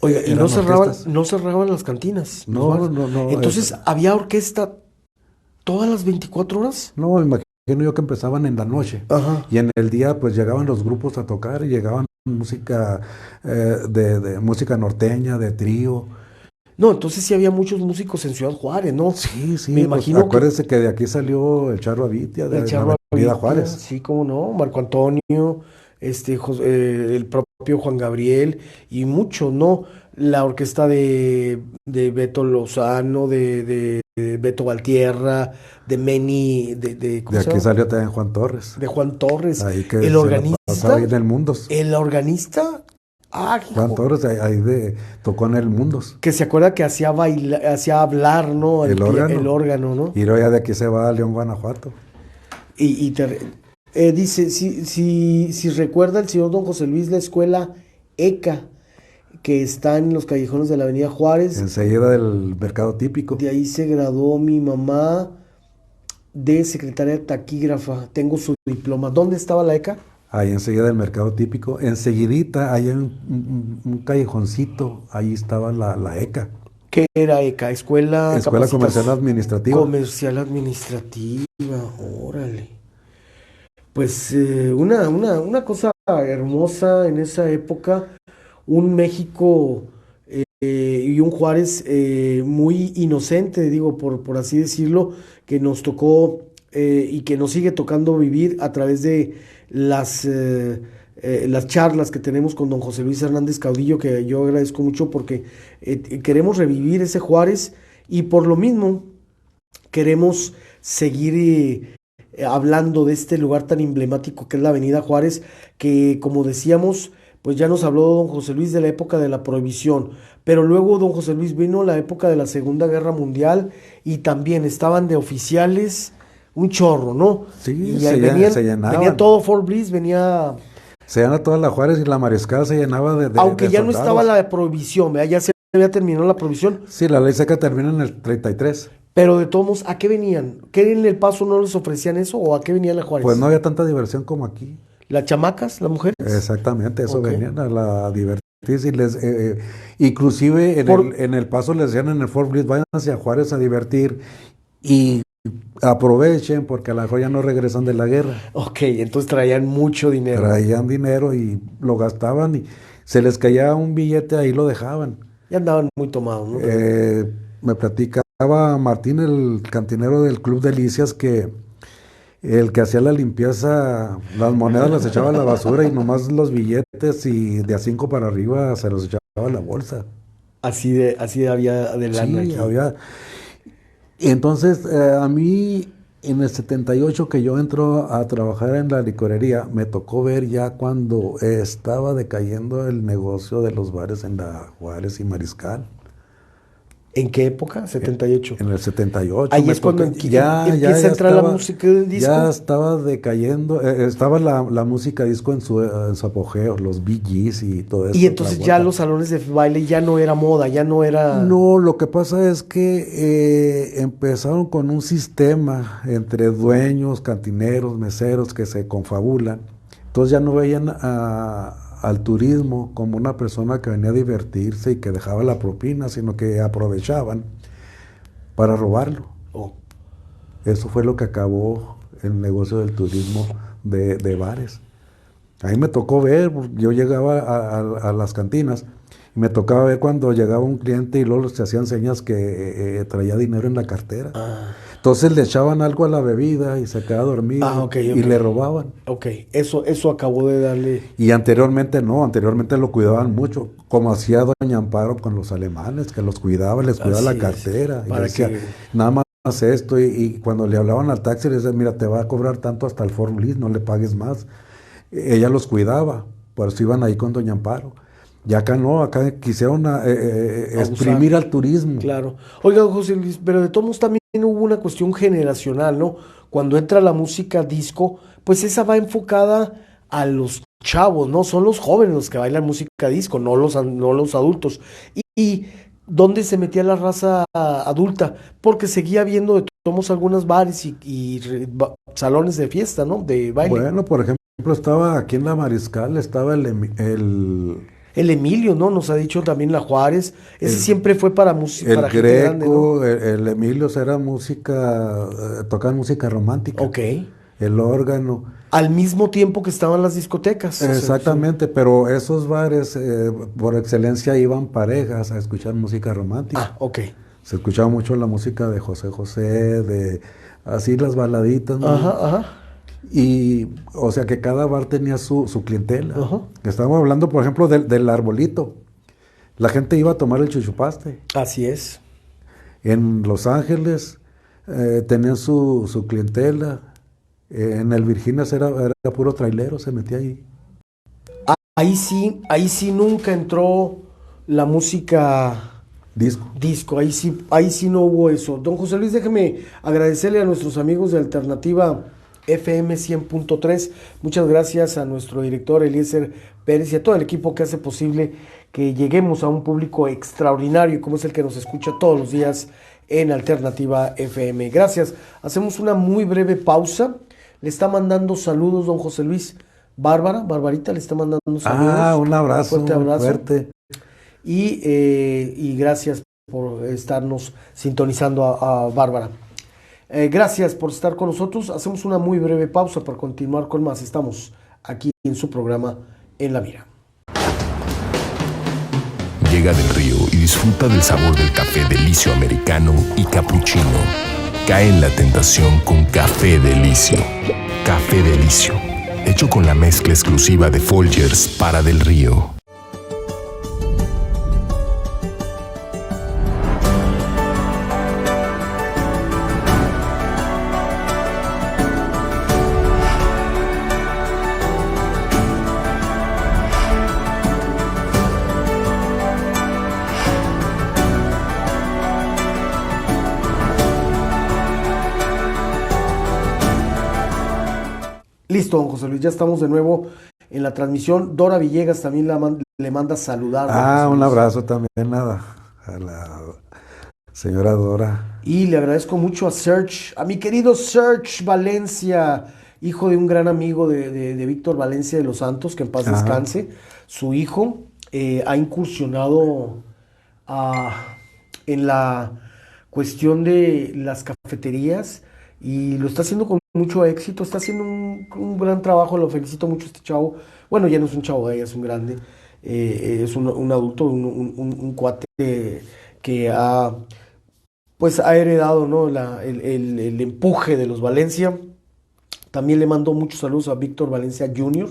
Oiga, y eran orquestas. no cerraban las cantinas, los No, bares. no, no, Entonces, ¿había orquesta todas las 24 horas? no, me imagino yo que empezaban en la noche Ajá. y en el día pues llegaban los grupos a tocar y llegaban música de música norteña, de trío. No, entonces sí había muchos músicos en Ciudad Juárez, ¿no? Sí, Me sí, pues imagino que acuérdense que de aquí salió el Charro Avitia, el de la Charro Avenida Avitia, Juárez. sí, cómo no, Marco Antonio, el propio Juan Gabriel y mucho, ¿no? La orquesta de Beto Lozano, de Beto Valtierra, de Meni, De ¿cómo se aquí llama? salió también Juan Torres, De Juan Torres. ahí que El se la pasaba ahí organista, en el Mundos. el organista, Juan hijo, Torres tocó en el Mundos, que se acuerda que hacía bailar, hacía hablar, ¿no? el El órgano. órgano, ¿no? Y luego ya de aquí se va a León, Guanajuato. Y dice, si recuerda el señor don José Luis la escuela ECA, que está en los callejones de la Avenida Juárez, Enseguida del mercado típico. de ahí se graduó mi mamá de secretaria taquígrafa, tengo su diploma. ¿Dónde estaba la ECA? Ahí enseguida del mercado típico. Enseguidita, ahí en un callejoncito, ahí estaba la ECA, ¿Qué era ECA? Escuela Comercial Administrativa. Comercial Administrativa, órale. Pues una cosa hermosa en esa época, un México y un Juárez muy inocente, digo, por así decirlo, que nos tocó y que nos sigue tocando vivir a través de las charlas que tenemos con don José Luis Hernández Caudillo, que yo agradezco mucho porque queremos revivir ese Juárez y por lo mismo queremos seguir hablando de este lugar tan emblemático que es la Avenida Juárez, que como decíamos, pues ya nos habló don José Luis de la época de la prohibición, pero luego don José Luis vino la época de la Segunda Guerra Mundial y también estaban de oficiales un chorro, ¿no? Sí, Y ahí venían, se venía llenaban. todo Fort Bliss, venía, Se llena toda la Juárez y la Mariscal se llenaba aunque de ya no estaba soldados. la prohibición, ¿verdad? Ya se había terminado la prohibición, Sí, la ley seca termina en el 33. pero de todos modos, ¿a qué venían? ¿Qué en El Paso no les ofrecían eso o a qué venían a Pues Juárez? no había tanta diversión como aquí. ¿Las chamacas, las mujeres? Exactamente, eso Ok. venían a la divertirse y inclusive Por, en el paso les decían en el Fort Bliss, vayan hacia Juárez a divertir y aprovechen porque a la mejor ya no regresan de la guerra. ok, entonces traían mucho dinero. Traían dinero y lo gastaban y se les caía un billete, ahí lo dejaban. Ya andaban muy tomados, ¿no? También. Me platicaba Martín, el cantinero del Club Delicias, que el que hacía la limpieza, las monedas las echaba a la basura y nomás los billetes y de a 5 para arriba se los echaba a la bolsa. Así de había de lana Sí, aquí. había. Y entonces, a mí, en el 78 que yo entro a trabajar en la licorería, me tocó ver ya cuando estaba decayendo el negocio de los bares en la Juárez y Mariscal. ¿En qué época? 78. En el 78 Ahí me es cuando tocó, ya empieza a entrar la música del disco. ya estaba decayendo, estaba la música disco en su apogeo, los Bee Gees y todo eso. Y entonces ya los salones de baile ya no era moda, ya no era... No, lo que pasa es que empezaron con un sistema entre dueños, cantineros, meseros que se confabulan Entonces ya no veían al turismo como una persona que venía a divertirse y que dejaba la propina, sino que aprovechaban para robarlo. Oh. Eso fue lo que acabó el negocio del turismo de bares. A mí me tocó ver, yo llegaba a las cantinas y me tocaba ver cuando llegaba un cliente y luego se hacían señas que traía dinero en la cartera. Ah. Entonces le echaban algo a la bebida y se quedaba dormido y le robaban. Ok, eso acabó de darle... Y anteriormente no, anteriormente lo cuidaban mucho, como hacía doña Amparo con los alemanes, que los cuidaba, les cuidaba la cartera. Y decía, nada más esto, y cuando le hablaban al taxi, le decían, mira, te va a cobrar tanto hasta el Fort Bliss, no le pagues más. Ella los cuidaba, por eso iban ahí con doña Amparo. Y acá no, acá quisieron exprimir al turismo. Claro. Oiga, José Luis, pero de todos modos también hubo una cuestión generacional, ¿no? Cuando entra la música disco, pues esa va enfocada a los chavos, ¿no? Son los jóvenes los que bailan música disco, no los adultos. Y ¿dónde se metía la raza adulta? Porque seguía habiendo de todos modos algunos bares y salones de fiesta, ¿no? De baile. Bueno, por ejemplo, estaba aquí en la Mariscal, estaba el Emilio, ¿no? Nos ha dicho también la Juárez. Ese siempre fue para música. El Greco, grande, ¿no? el Emilio era música, tocaban música romántica. Ok. El órgano. Al mismo tiempo que estaban las discotecas. Exactamente, pero esos bares por excelencia iban parejas a escuchar música romántica. Ah, ok. Se escuchaba mucho la música de José José, de así las baladitas, ¿no? Ajá. Y, o sea, que cada bar tenía su clientela. Estábamos hablando, por ejemplo, del arbolito. La gente iba a tomar el chuchupaste. Así es. En Los Ángeles tenían su clientela. En el Virginias era puro trailero, se metía ahí. Ahí sí nunca entró la música disco. Ahí sí no hubo eso. Don José Luis, déjeme agradecerle a nuestros amigos de Alternativa FM 100.3. Muchas gracias a nuestro director Eliezer Pérez y a todo el equipo que hace posible que lleguemos a un público extraordinario como es el que nos escucha todos los días en Alternativa FM. Gracias. Hacemos una muy breve pausa. Le está mandando saludos don José Luis. Barbarita le está mandando saludos. Un abrazo. Fuerte abrazo. Fuerte. Y gracias por estarnos sintonizando a Bárbara. Gracias por estar con nosotros. Hacemos una muy breve pausa para continuar con más. Estamos aquí en su programa En la Mira. Llega del Río y disfruta del sabor del café Delicio americano y cappuccino. Cae en la tentación con Café Delicio. Café Delicio, hecho con la mezcla exclusiva de Folgers para Del Río. Listo, don José Luis, ya estamos de nuevo en la transmisión. Dora Villegas también le manda saludar. Un abrazo también a la señora Dora. Y le agradezco mucho a mi querido Serge Valencia, hijo de un gran amigo de Víctor Valencia de los Santos, que en paz descanse. Su hijo ha incursionado en la cuestión de las cafeterías y lo está haciendo con mucho éxito, está haciendo un gran trabajo, lo felicito mucho a este chavo. Bueno, ya no es un chavo, ya es un grande, es un adulto, un cuate que ha heredado, ¿no? el empuje de los Valencia. También le mando muchos saludos a Víctor Valencia Jr.,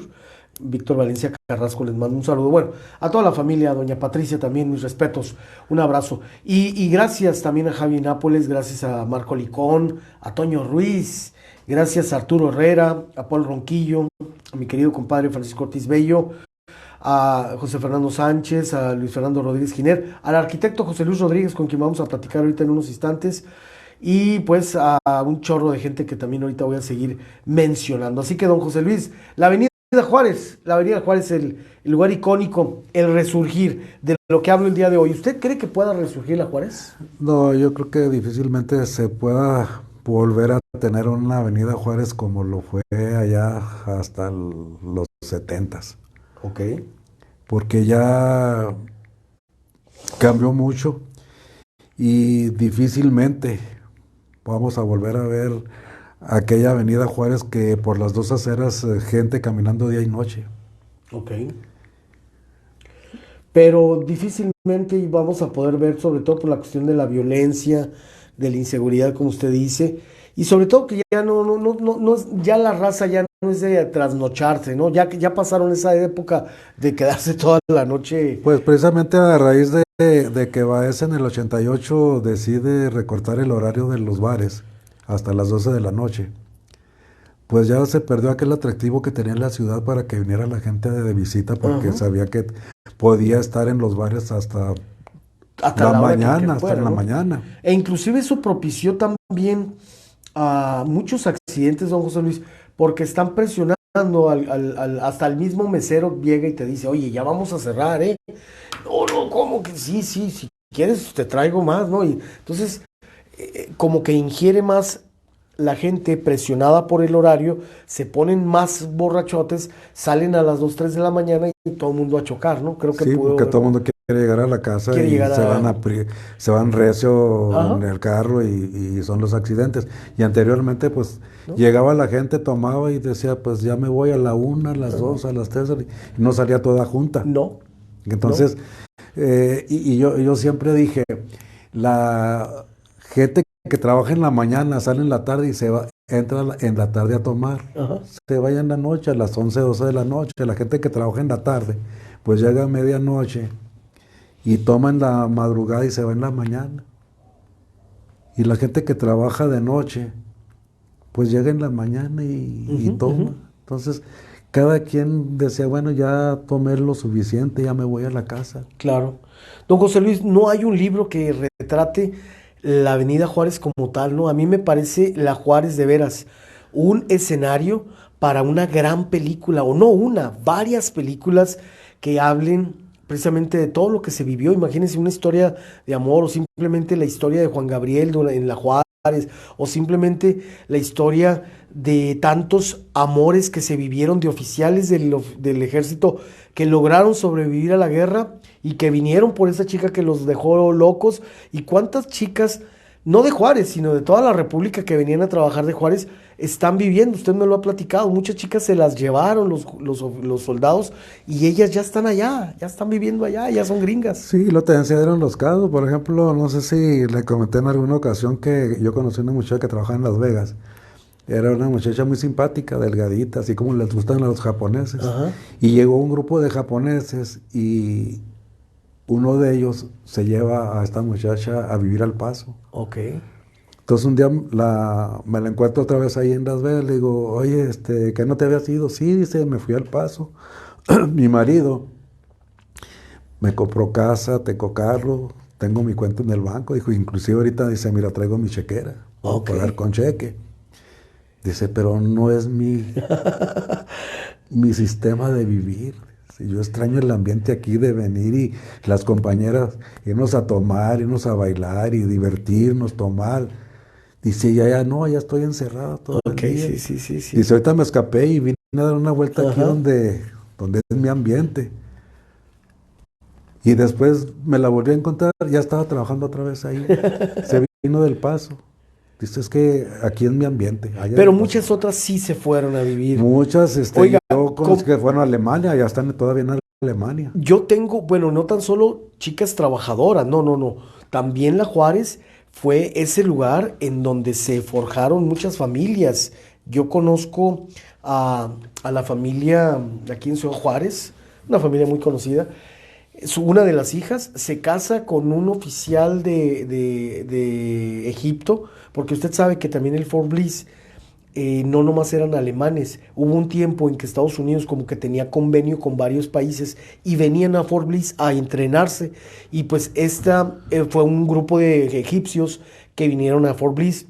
Víctor Valencia Carrasco, les mando un saludo. Bueno, a toda la familia, a doña Patricia también, mis respetos, un abrazo. Y gracias también a Javi Nápoles, gracias a Marco Licón, a Toño Ruiz, gracias a Arturo Herrera, a Paul Ronquillo, a mi querido compadre Francisco Ortiz Bello, a José Fernando Sánchez, a Luis Fernando Rodríguez Giner, al arquitecto José Luis Rodríguez, con quien vamos a platicar ahorita en unos instantes, y pues a un chorro de gente que también ahorita voy a seguir mencionando. Así que, don José Luis, la Avenida Juárez, el lugar icónico, el resurgir de lo que hablo el día de hoy. ¿Usted cree que pueda resurgir la Juárez? No, yo creo que difícilmente se pueda volver a tener una Avenida Juárez como lo fue allá hasta los 70s. Ok. Porque ya cambió mucho y difícilmente vamos a volver a ver aquella avenida Juárez que por las dos aceras gente caminando día y noche. Ok. Pero difícilmente vamos a poder ver, sobre todo por la cuestión de la violencia, de la inseguridad, como usted dice, y sobre todo que ya ya la raza ya no es de trasnocharse, ¿no? Ya pasaron esa época de quedarse toda la noche. Pues precisamente a raíz de que Baez en el 88 decide recortar el horario de los bares hasta las 12 de la noche, pues ya se perdió aquel atractivo que tenía la ciudad para que viniera la gente de visita, porque Ajá. sabía que podía estar en los bares hasta Hasta la la hora que mañana, hasta fuera, en la ¿no? mañana. E inclusive eso propició también a muchos accidentes, don José Luis, porque están presionando hasta el mismo mesero llega y te dice, oye, ya vamos a cerrar, ¿eh? No, no, ¿cómo que sí, sí, si quieres te traigo más, ¿no? Y entonces, como que ingiere más la gente presionada por el horario, se ponen más borrachotes, salen a las 2 3 de la mañana y todo el mundo a chocar, ¿no? Creo que Sí, porque todo el pudo, mundo quiere llegar a la casa quiere y llegar a... se van recio Ajá, en el carro y son los accidentes. Y anteriormente, pues, ¿no? llegaba la gente, tomaba y decía, pues ya me voy a la 1, a las 2, a las 3, y no salía toda junta. No, no. Entonces, yo siempre dije, la gente que trabaja en la mañana sale en la tarde y entra en la tarde a tomar. Ajá. Se vaya en la noche, a las 11 12 de la noche. La gente que trabaja en la tarde, pues llega a medianoche y toma en la madrugada y se va en la mañana. Y la gente que trabaja de noche, pues llega en la mañana y Ujú, ujú. toma. Entonces, cada quien decía, bueno, ya tomé lo suficiente, ya me voy a la casa. Claro. Don José Luis, no hay un libro que retrate la Avenida Juárez como tal, ¿no? A mí me parece la Juárez de veras un escenario para una gran película, o no una, varias películas que hablen precisamente de todo lo que se vivió. Imagínense una historia de amor, o simplemente la historia de Juan Gabriel en la Juárez, o simplemente la historia de tantos amores que se vivieron de oficiales del ejército que lograron sobrevivir a la guerra y que vinieron por esa chica que los dejó locos. Y cuántas chicas, no de Juárez, sino de toda la República que venían a trabajar de Juárez, están viviendo. Usted me lo ha platicado. Muchas chicas se las llevaron los soldados y ellas ya están allá, ya están viviendo allá, ya son gringas. Sí, lo te dieron los casos. Por ejemplo, no sé si le comenté en alguna ocasión que yo conocí una muchacha que trabajaba en Las Vegas. Era una muchacha muy simpática, delgadita, así como les gustan a los japoneses. Ajá. Y llegó un grupo de japoneses y uno de ellos se lleva a esta muchacha a vivir al Paso. Ok. Entonces un día me la encuentro otra vez ahí en Las Vegas, le digo, oye, ¿que no te habías ido? Sí, dice, me fui al Paso. Mi marido me compró casa, tengo carro, tengo mi cuenta en el banco. Dijo, inclusive ahorita dice, mira, traigo mi chequera, puedo Ok. pagar con cheque. Dice, pero no es mi sistema de vivir. Si yo extraño el ambiente aquí de venir y las compañeras, irnos a tomar, irnos a bailar y divertirnos, tomar. Dice, ya no, ya estoy encerrado todo el Ok, día. sí, sí, sí, sí. Dice, ahorita me escapé y vine a dar una vuelta aquí Ajá. donde es mi ambiente. Y después me la volví a encontrar, ya estaba trabajando otra vez ahí. Se vino del Paso. Dice, es que aquí es mi ambiente. Allá Pero del Paso. muchas otras sí se fueron a vivir. Muchas, Oiga, yo conocí que fueron a Alemania, ya están todavía en Alemania. yo tengo, bueno, no tan solo chicas trabajadoras, no, no, no. También la Juárez fue ese lugar en donde se forjaron muchas familias. Yo conozco a la familia de aquí en Ciudad Juárez, una familia muy conocida. Una de las hijas se casa con un oficial de Egipto, porque usted sabe que también el Fort Bliss no nomás eran alemanes. Hubo un tiempo en que Estados Unidos como que tenía convenio con varios países y venían a Fort Bliss a entrenarse. Y pues esta fue un grupo de egipcios que vinieron a Fort Bliss,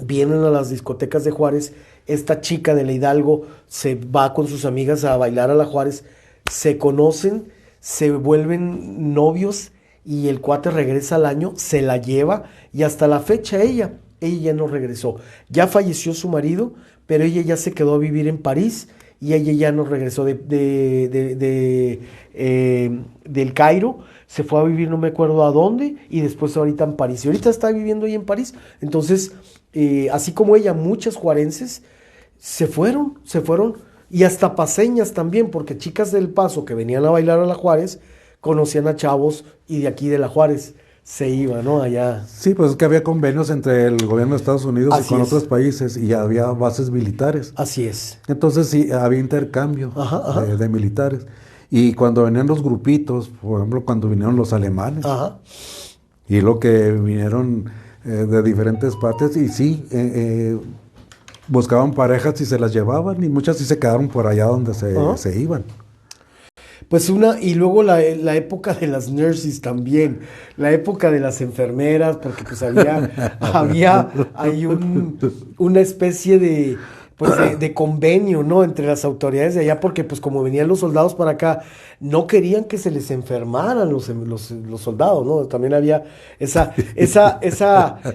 vienen a las discotecas de Juárez. Esta chica de la Hidalgo se va con sus amigas a bailar a la Juárez, se conocen, se vuelven novios y el cuate regresa al año, se la lleva y hasta la fecha ella ya no regresó. Ya falleció su marido, pero ella ya se quedó a vivir en París y ella ya no regresó del Cairo, se fue a vivir no me acuerdo a dónde, y después ahorita en París. Y ahorita está viviendo ahí en París. Entonces, así como ella, muchas juarenses se fueron, y hasta paseñas también, porque chicas del Paso que venían a bailar a la Juárez, conocían a chavos y de aquí de la Juárez se iban, ¿no? Allá. Sí, pues es que había convenios entre el gobierno de Estados Unidos Así y con es. otros países y había bases militares. Así es. Entonces sí, había intercambio Ajá. de militares. Y cuando venían los grupitos, por ejemplo, cuando vinieron los alemanes, Ajá. y lo que vinieron de diferentes partes, y sí, buscaban parejas y se las llevaban, y muchas sí se quedaron por allá donde Ajá. se iban. Pues y luego la época de las nurses también, la época de las enfermeras, porque pues había ahí una especie de convenio, ¿no? Entre las autoridades de allá, porque pues como venían los soldados para acá, no querían que se les enfermaran los soldados, ¿no? También había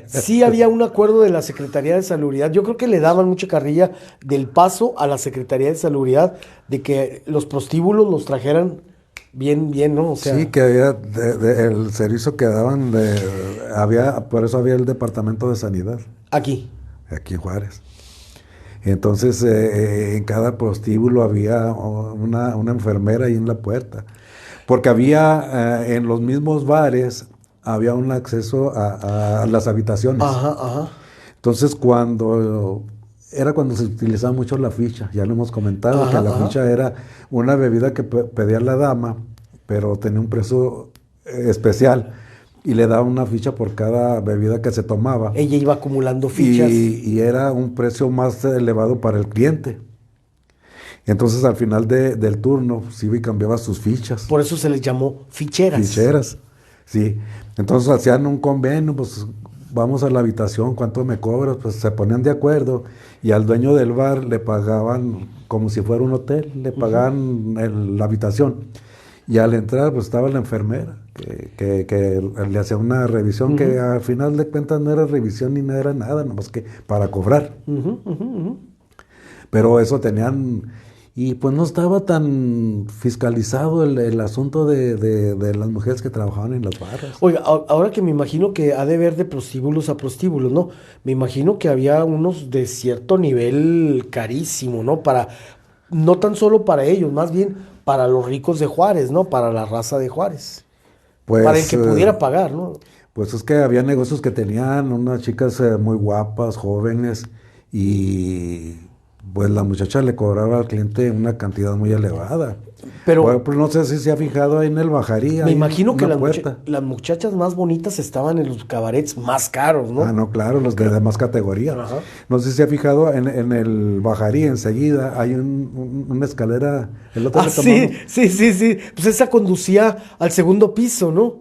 sí había un acuerdo de la Secretaría de Salubridad. Yo creo que le daban mucha carrilla del Paso a la Secretaría de Salubridad de que los prostíbulos los trajeran bien, ¿no? O sea, Sí, que había el servicio que daban, por eso había el Departamento de Sanidad, aquí. aquí en Juárez. Entonces, en cada prostíbulo había una enfermera ahí en la puerta. Porque había, en los mismos bares, había un acceso a las habitaciones. Ajá. Entonces, cuando se utilizaba mucho la ficha, ya lo hemos comentado, que la ficha era una bebida que pedía la dama, pero tenía un precio especial. Y le daba una ficha por cada bebida que se tomaba. Ella iba acumulando fichas. Y era un precio más elevado para el cliente. Entonces al final del turno, sí iba y cambiaba sus fichas. Por eso se les llamó ficheras. Ficheras, sí. Entonces hacían un convenio, pues vamos a la habitación, ¿cuánto me cobras? Pues se ponían de acuerdo y al dueño del bar le pagaban como si fuera un hotel, le pagaban la habitación. Y al entrar, pues estaba la enfermera, que le hacía una revisión, que al final de cuentas no era revisión ni no era nada, nomás que para cobrar. Pero eso tenían, y pues no estaba tan fiscalizado el asunto de las mujeres que trabajaban en las barras. Oiga, ahora que me imagino que ha de ver de prostíbulos a prostíbulos, ¿no? Me imagino que había unos de cierto nivel carísimo, ¿no? No tan solo para ellos, más bien para los ricos de Juárez, ¿no? Para la raza de Juárez. Pues, para el que pudiera pagar, ¿no? Pues es que había negocios que tenían unas chicas muy guapas, jóvenes, y pues la muchacha le cobraba al cliente una cantidad muy elevada. Pero bueno, pues no sé si se ha fijado ahí en el Bajarí. me imagino que puerta. las muchachas más bonitas estaban en los cabarets más caros, ¿no? Ah, no, claro, los de más categoría. Ajá. No sé si se ha fijado en el Bajarí, enseguida hay una escalera. El otro Sí. Pues esa conducía al segundo piso, ¿no?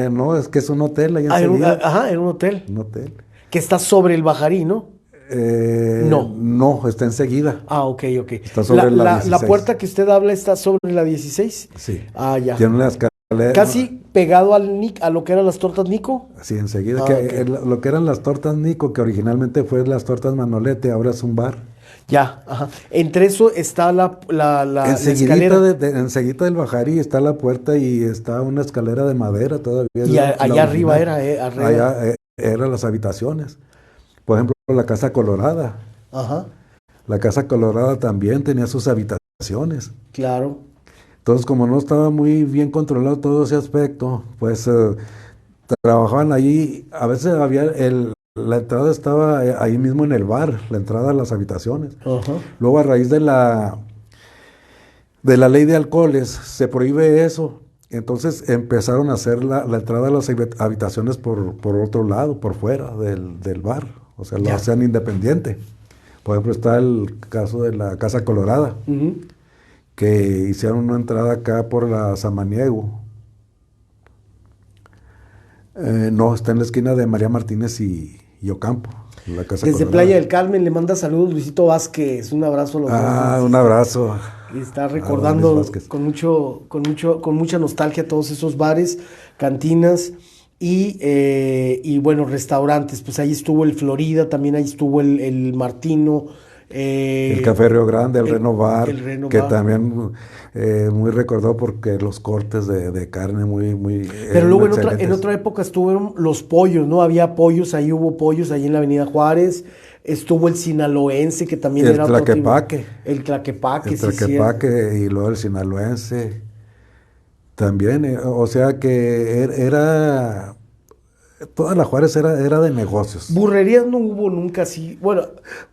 No, es que es un hotel ahí enseguida. Era un hotel. Un hotel. Que está sobre el Bajarí, ¿no? No. No, está enseguida. Ah, ok. Está sobre la 16. La puerta que usted habla está sobre la 16. Sí. Ah, ya. Tiene una escalera. Casi pegado a lo que eran las tortas Nico. Sí, enseguida. Okay. Lo que eran las tortas Nico, que originalmente fue las tortas Manolete, ahora es un bar. Ya, ajá. Entre eso está la escalera. Enseguida del Bajarí está la puerta y está una escalera de madera todavía. Y allá arriba era, arriba. Allá eran las habitaciones. Por ejemplo, la Casa Colorada. Ajá. La Casa Colorada también tenía sus habitaciones. Claro. Entonces, como no estaba muy bien controlado todo ese aspecto, pues trabajaban allí. A veces la entrada estaba ahí mismo en el bar, la entrada a las habitaciones. Ajá. Luego, a raíz de la ley de alcoholes, se prohíbe eso. Entonces empezaron a hacer la entrada a las habitaciones por otro lado, por fuera del bar. O sea, lo hacían independiente. Por ejemplo, está el caso de la Casa Colorada, que hicieron una entrada acá por la Samaniego. No, está en la esquina de María Martínez y Ocampo, la Casa Desde Colorada. Playa del Carmen le manda saludos Luisito Vázquez. Un abrazo a los dos. Un abrazo. Y está recordando con mucha nostalgia todos esos bares, cantinas y bueno, restaurantes. Pues ahí estuvo el Florida, también ahí estuvo el Martino, El Café Río Grande, el Reno Bar, que Bar. también muy recordado porque los cortes de carne muy Pero luego en otra época estuvieron los pollos, ¿no? Había pollos, ahí hubo pollos, ahí en la Avenida Juárez. Estuvo el sinaloense, que también el era Tlaquepaque. otro tipo. El Tlaquepaque, El sí, Tlaquepaque y luego el sinaloense. También, o sea que era... Toda la Juárez era de negocios. Burrerías no hubo nunca así. Bueno,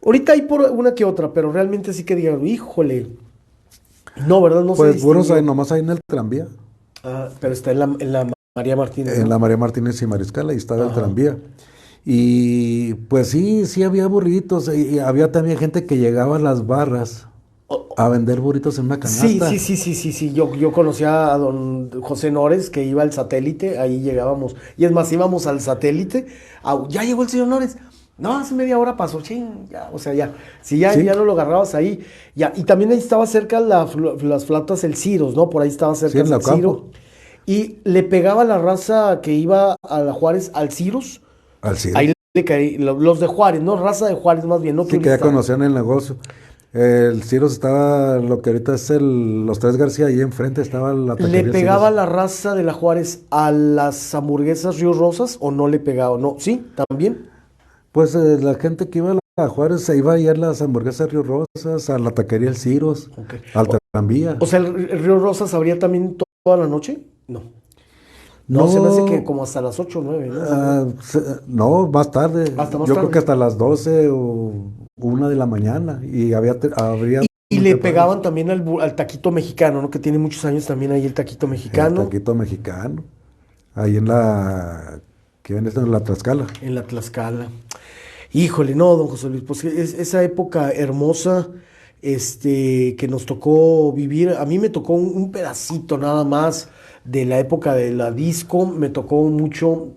ahorita hay por una que otra, pero realmente sí que digan, híjole. No, ¿verdad? No Pues se buenos distinguió. hay nomás hay en el tranvía. Pero está en la María Martínez, En ¿no? la María Martínez y Mariscal, ahí estaba el Ajá. tranvía. Y pues sí había burritos. Y había también gente que llegaba a las barras a vender burritos en una Sí, canasta. sí. Yo conocía a don José Nores, que iba al Satélite, ahí llegábamos. Y es más, íbamos al Satélite. Ya llegó el señor Nores. No, hace media hora pasó, ching, ya, o sea, ya. Si ya, Sí. ya no lo agarrabas ahí, ya. Y también ahí estaba cerca las flautas El Ciros, ¿no? Por ahí estaba cerca Sí, en la el Ciro. Ocampo. Y le pegaba la raza que iba a la Juárez al Ciros. Al Ciro. Ahí le caí, los de Juárez, ¿no? Raza de Juárez más bien, no Sí, que ya turista. conocían el negocio. El Ciros estaba, lo que ahorita es los Tres García, ahí enfrente estaba la ¿Le taquería pegaba Ciros. la raza de la Juárez a las hamburguesas Río Rosas o no le pegaba? No, sí, también. Pues la gente que iba a Juárez se iba a ir a las hamburguesas Río Rosas, a la taquería El Ciros, Ok. al tranvía. O sea, ¿el Río Rosas abría también toda la noche? No. No, se me hace que como hasta las 8 o 9, ¿no? No, más tarde. Hasta más Yo tarde. creo que hasta las 12 o 1 de la mañana. Y habría Y muy le temprano. pegaban también al taquito mexicano, ¿no? Que tiene muchos años también ahí el taquito El mexicano. taquito mexicano. Ahí en la... ¿Qué viene esto? En la Tlaxcala. En la Tlaxcala. Híjole, no, don José Luis, pues esa época hermosa, que nos tocó vivir. A mí me tocó un pedacito nada más de la época de la disco, me tocó mucho.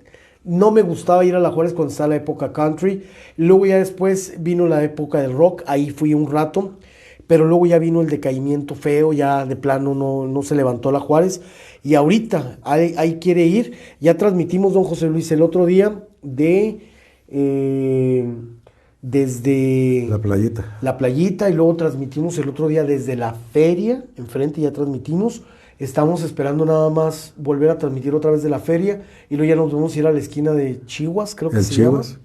No me gustaba ir a la Juárez cuando estaba la época country. Luego ya después vino la época del rock, ahí fui un rato. Pero luego ya vino el decaimiento feo, ya de plano no se levantó la Juárez. Y ahorita ahí quiere ir. Ya transmitimos, don José Luis, el otro día desde La playita. la playita, y luego transmitimos el otro día desde la feria, enfrente ya transmitimos. Estamos esperando nada más volver a transmitir otra vez de la feria. Y luego ya nos vamos a ir a la esquina de Chihuas, creo que El se Chivas. llama.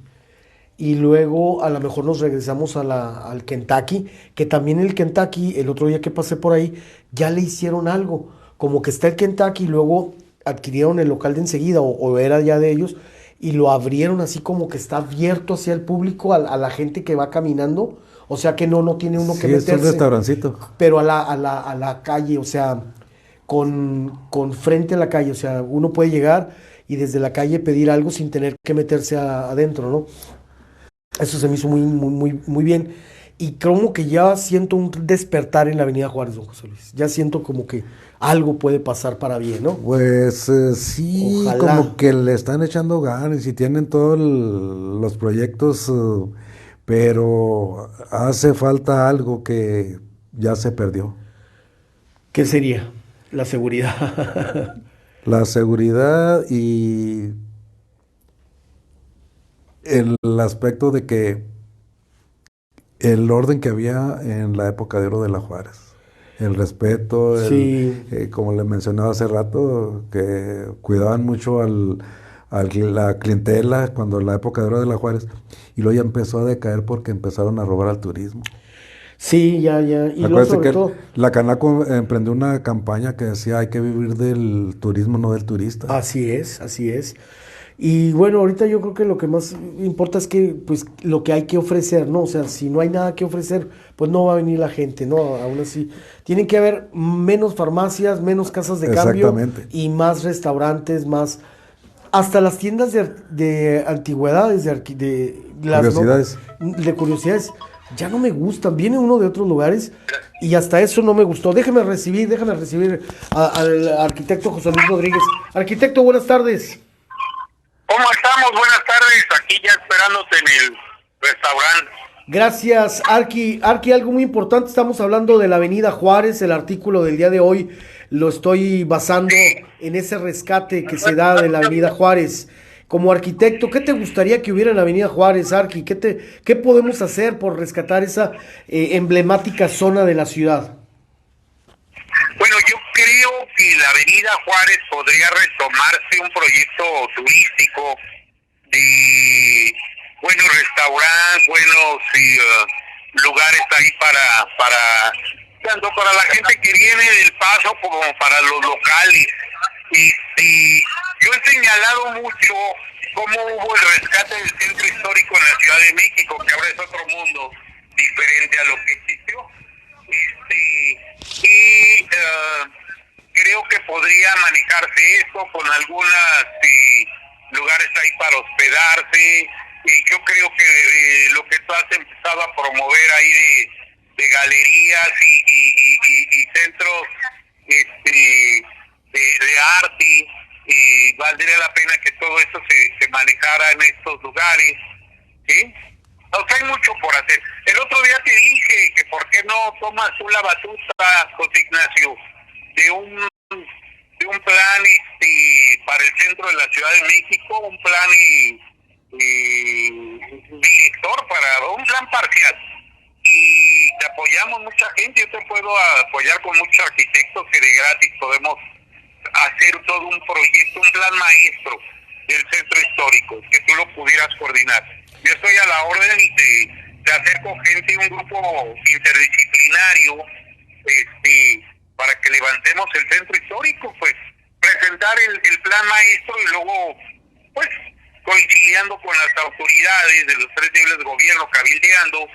Y luego a lo mejor nos regresamos al Kentucky, que también el Kentucky, el otro día que pasé por ahí, ya le hicieron algo. Como que está el Kentucky y luego adquirieron el local de enseguida, o era ya de ellos, y lo abrieron así como que está abierto hacia el público, a la gente que va caminando. O sea que no tiene uno que Sí, es un meterse. restaurancito. Pero a la calle, o sea, con frente a la calle. O sea, uno puede llegar y desde la calle pedir algo sin tener que meterse adentro, ¿no? Eso se me hizo muy bien. Y como que ya siento un despertar en la Avenida Juárez, don José Luis. Ya siento como que algo puede pasar para bien, ¿no? Pues sí, Ojalá. como que le están echando ganas y tienen todos los proyectos, pero hace falta algo que ya se perdió. ¿Qué sería? La seguridad. La seguridad y el aspecto de que el orden que había en la época de oro de la Juárez, el respeto, Sí. como le mencionaba hace rato, que cuidaban mucho la clientela cuando la época de oro de la Juárez, y luego ya empezó a decaer porque empezaron a robar al turismo. Sí, ya. Y luego Acuérdate sobre que todo, la Canaco emprendió una campaña que decía hay que vivir del turismo, no del turista. así es. Y bueno, ahorita yo creo que lo que más importa es que, pues, lo que hay que ofrecer, ¿no? O sea, si no hay nada que ofrecer, pues no va a venir la gente, ¿no? Aún así, tienen que haber menos farmacias, menos casas de cambio Exactamente. y más restaurantes, más... Hasta las tiendas de antigüedades, Curiosidades. de curiosidades, ya no me gustan. Viene uno de otros lugares y hasta eso no me gustó. Déjeme recibir al arquitecto José Luis Rodríguez. Arquitecto, buenas tardes. ¿Cómo estamos? Buenas tardes. Aquí ya esperándote en el restaurante. Gracias, Arqui. Arqui, algo muy importante, estamos hablando de la Avenida Juárez, el artículo del día de hoy lo estoy basando en ese rescate que se da de la Avenida Juárez. como arquitecto, ¿qué te gustaría que hubiera en la Avenida Juárez, Arqui? ¿Qué podemos hacer por rescatar esa emblemática zona de la ciudad? Bueno, yo creo que la Avenida Juárez podría retomarse un proyecto turístico de buenos restaurantes, buenos lugares ahí para tanto para la gente que viene del Paso como para los locales. Yo he señalado mucho cómo hubo el rescate del centro histórico en la Ciudad de México, que ahora es otro mundo diferente a lo que existió. Creo que podría manejarse esto con algunos lugares ahí para hospedarse. Yo creo que lo que tú has empezado a promover ahí de galerías y centros de arte, valdría la pena que todo eso se manejara en estos lugares, ¿sí? O sea, hay mucho por hacer. El otro día te dije que por qué no tomas tú la batuta, José Ignacio, de un plan para el centro de la Ciudad de México, un plan director, para un plan parcial. Y te apoyamos mucha gente, yo te puedo apoyar con muchos arquitectos que de gratis podemos hacer todo un proyecto, un plan maestro del centro histórico, que tú lo pudieras coordinar. Yo estoy a la orden y te acerco gente, un grupo interdisciplinario, para que levantemos el centro histórico, pues presentar el plan maestro y luego, pues, coincidiendo con las autoridades de los 3 niveles de gobierno, cabildeando,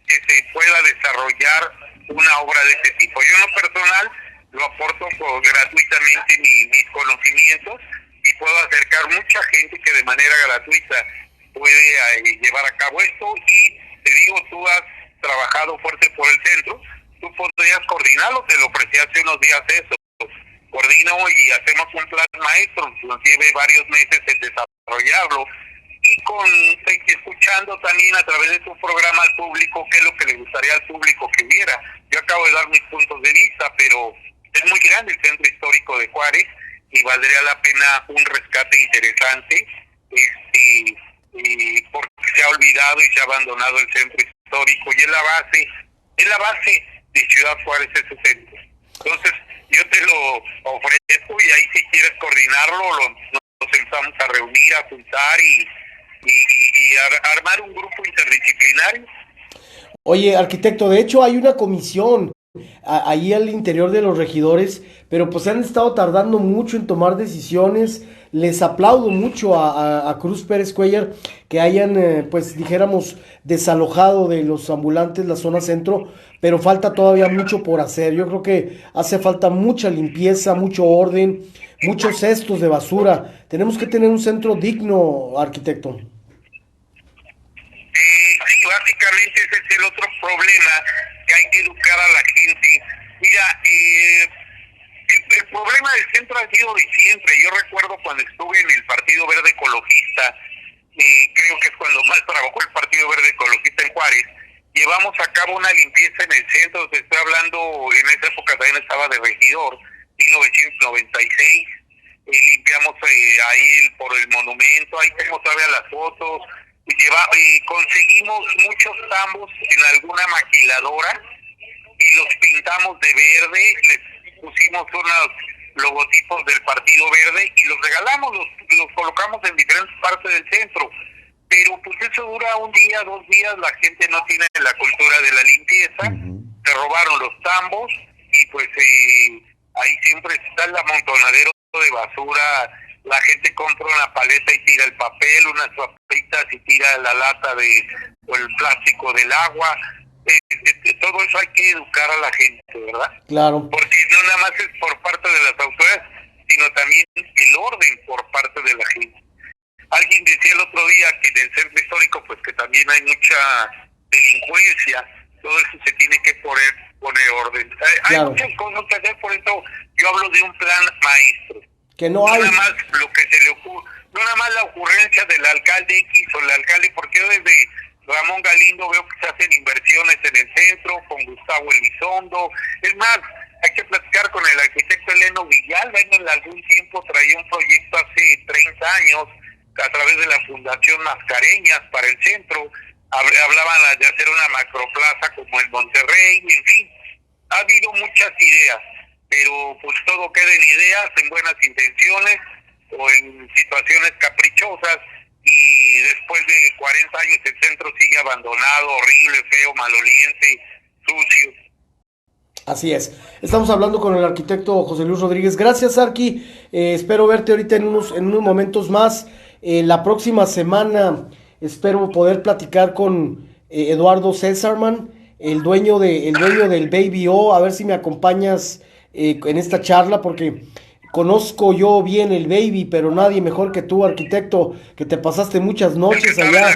que se pueda desarrollar una obra de este tipo. Yo en lo personal lo aporto gratuitamente mis conocimientos y puedo acercar mucha gente que de manera gratuita puede llevar a cabo esto. Y te digo, tú has trabajado fuerte por el centro, tú podrías coordinarlo, te lo ofrecí hace unos días eso. Coordino y hacemos un plan maestro, nos lleve varios meses en desarrollarlo, y escuchando también a través de tu programa al público qué es lo que le gustaría al público que viera. Yo acabo de dar mis puntos de vista, pero es muy grande el centro histórico de Juárez y valdría la pena un rescate interesante, porque se ha olvidado y se ha abandonado el centro histórico, y es la base de Ciudad Juárez, ese centro. Entonces, yo te lo ofrezco, y ahí si quieres coordinarlo, nos empezamos a reunir, a juntar y armar un grupo interdisciplinario. Oye, arquitecto, de hecho hay una comisión ahí al interior de los regidores, pero pues se han estado tardando mucho en tomar decisiones. Les aplaudo mucho a Cruz Pérez Cuellar que hayan, pues dijéramos, desalojado de los ambulantes la zona centro, pero falta todavía mucho por hacer. Yo creo que hace falta mucha limpieza, mucho orden, muchos cestos de basura. Tenemos que tener un centro digno, arquitecto. Sí, básicamente ese es el otro problema, que hay que educar a la gente. Mira, el problema del centro ha sido de siempre. Yo recuerdo cuando estuve en el Partido Verde Ecologista, creo que es cuando más trabajó el Partido Verde Ecologista en Juárez, llevamos a cabo una limpieza en el centro. Te estoy hablando, en esa época también estaba de regidor, 1996, limpiamos ahí por el monumento, ahí tenemos todavía las fotos, conseguimos muchos tambos en alguna maquiladora y los pintamos de verde, les pusimos unos logotipos del Partido Verde y los regalamos, los colocamos en diferentes partes del centro. Pero pues eso dura un día, 2 días, la gente no tiene la cultura de la limpieza, se robaron los tambos y pues ahí siempre está el amontonadero de basura. La gente compra una paleta y tira el papel, unas papitas y tira la lata o el plástico del agua. Todo eso hay que educar a la gente, ¿verdad? Claro. Porque no nada más es por parte de las autoridades, sino también el orden por parte de la gente. Alguien decía el otro día que en el centro histórico, pues que también hay mucha delincuencia. Todo eso se tiene que poner orden. Hay muchas cosas que hacer, por eso yo hablo de un plan maestro. Que no hay. Nada más lo que se le ocurre, no nada más la ocurrencia del alcalde X o el alcalde, porque yo desde Ramón Galindo veo que se hacen inversiones en el centro, con Gustavo Elizondo. Es más, hay que platicar con el arquitecto Eleno Villalba. En algún tiempo traía un proyecto hace 30 años a través de la Fundación Mascareñas para el centro, hablaban de hacer una macroplaza como en Monterrey, en fin, ha habido muchas ideas, pero pues todo queda en ideas, en buenas intenciones o en situaciones caprichosas, y después de 40 años el centro sigue abandonado, horrible, feo, maloliente, sucio. Así es. Estamos hablando con el arquitecto José Luis Rodríguez. Gracias, Arqui. Espero verte ahorita en unos momentos más. La próxima semana espero poder platicar con Eduardo Césarman, el dueño del Baby O. A ver si me acompañas en esta charla, porque conozco yo bien el Baby, pero nadie mejor que tú, arquitecto, que te pasaste muchas noches allá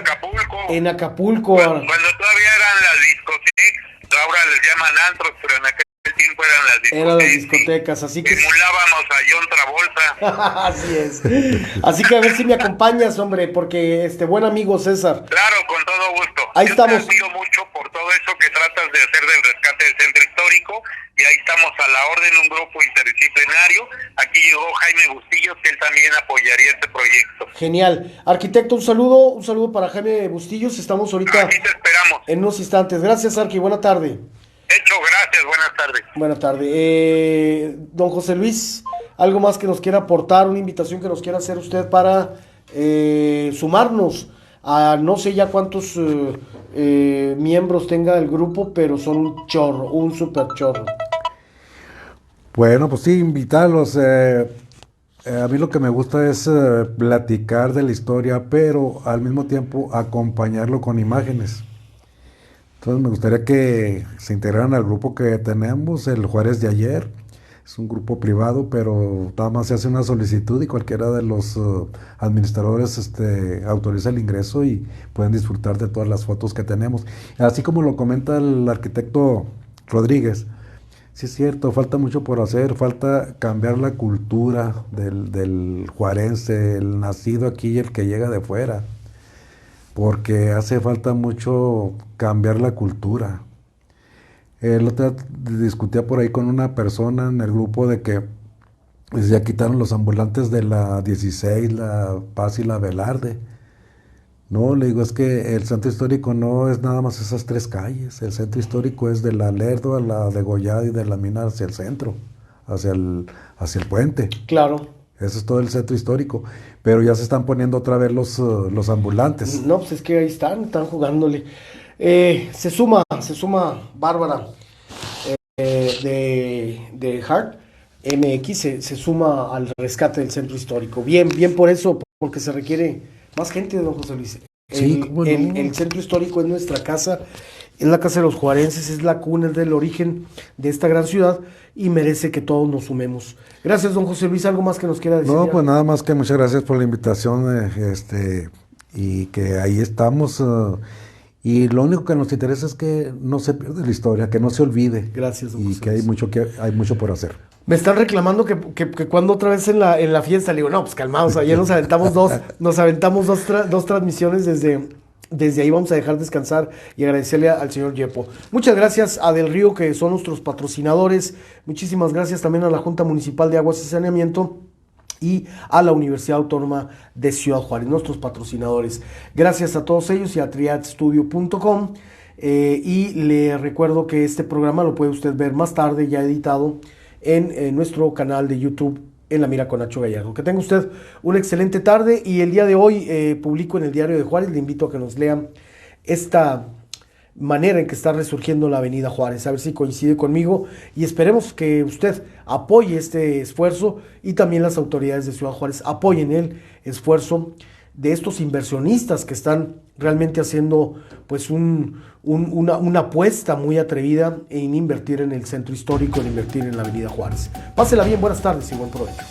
en Acapulco. Cuando todavía eran las discotecas, ahora les llaman antros, pero en aquel tiempo eran las discotecas. Eran las discotecas, así que emulábamos a John Travolta. Así es. Así que a ver si me acompañas, hombre, porque buen amigo César. Claro, con todo gusto. Ahí yo estamos. Te admiro mucho por todo eso que tratas de hacer del rescate del centro histórico, y ahí estamos a la orden, un grupo interdisciplinario. Aquí llegó Jaime Bustillos, que él también apoyaría este proyecto. Genial. Arquitecto, un saludo para Jaime Bustillos. Estamos ahorita. Aquí te esperamos. En unos instantes. Gracias, Arqui. Buena tarde. Hecho, gracias. Buenas tardes. Buena tarde. Don José Luis, ¿algo más que nos quiera aportar? ¿Una invitación que nos quiera hacer usted para sumarnos a no sé ya cuántos miembros tenga el grupo, pero son un chorro, un super chorro? Bueno, pues sí, invitarlos. A mí lo que me gusta es platicar de la historia, pero al mismo tiempo acompañarlo con imágenes. Entonces me gustaría que se integraran al grupo que tenemos, el Juárez de ayer. Es un grupo privado, pero nada más se hace una solicitud y cualquiera de los administradores autoriza el ingreso y pueden disfrutar de todas las fotos que tenemos. Así como lo comenta el arquitecto Rodríguez, sí es cierto, falta mucho por hacer, falta cambiar la cultura del juarense, el nacido aquí y el que llega de fuera, porque hace falta mucho cambiar la cultura. El otro día discutía por ahí con una persona en el grupo de que pues, ya quitaron los ambulantes de la 16, la Paz y la Velarde. No, le digo, es que el centro histórico no es nada más esas tres calles. El centro histórico es de la Lerdo a la Degollada y de la Mina hacia el centro, hacia el puente. Claro. Eso es todo el centro histórico. Pero ya se están poniendo otra vez los ambulantes. No, pues es que ahí están jugándole. Se suma Bárbara de Hart MX, se suma al rescate del centro histórico. Bien por eso, porque se requiere más gente, don José Luis. Sí, El centro histórico es nuestra casa, es la casa de los juarenses, es la cuna, es del origen de esta gran ciudad y merece que todos nos sumemos. Gracias, don José Luis. ¿Algo más que nos quiera decir? No, pues nada más que muchas gracias por la invitación y que ahí estamos. Y lo único que nos interesa es que no se pierda la historia, que no se olvide. Gracias, don y José que hay mucho por hacer. Me están reclamando que cuando otra vez en la fiesta, le digo, no, pues calmados, ayer nos aventamos dos transmisiones desde ahí. Vamos a dejar descansar y agradecerle al señor Yepo. Muchas gracias a Del Río, que son nuestros patrocinadores. Muchísimas gracias también a la Junta Municipal de Aguas y Saneamiento y a la Universidad Autónoma de Ciudad Juárez, nuestros patrocinadores. Gracias a todos ellos y a triadstudio.com. Y le recuerdo que este programa lo puede usted ver más tarde, ya editado, en nuestro canal de YouTube, En la Mira con Nacho Gallardo. Que tenga usted una excelente tarde, y el día de hoy publico en el Diario de Juárez, le invito a que nos lean esta manera en que está resurgiendo la Avenida Juárez, a ver si coincide conmigo, y esperemos que usted apoye este esfuerzo y también las autoridades de Ciudad Juárez apoyen el esfuerzo de estos inversionistas que están realmente haciendo pues una apuesta muy atrevida en invertir en el centro histórico, en invertir en la Avenida Juárez. Pásela bien, buenas tardes y buen provecho.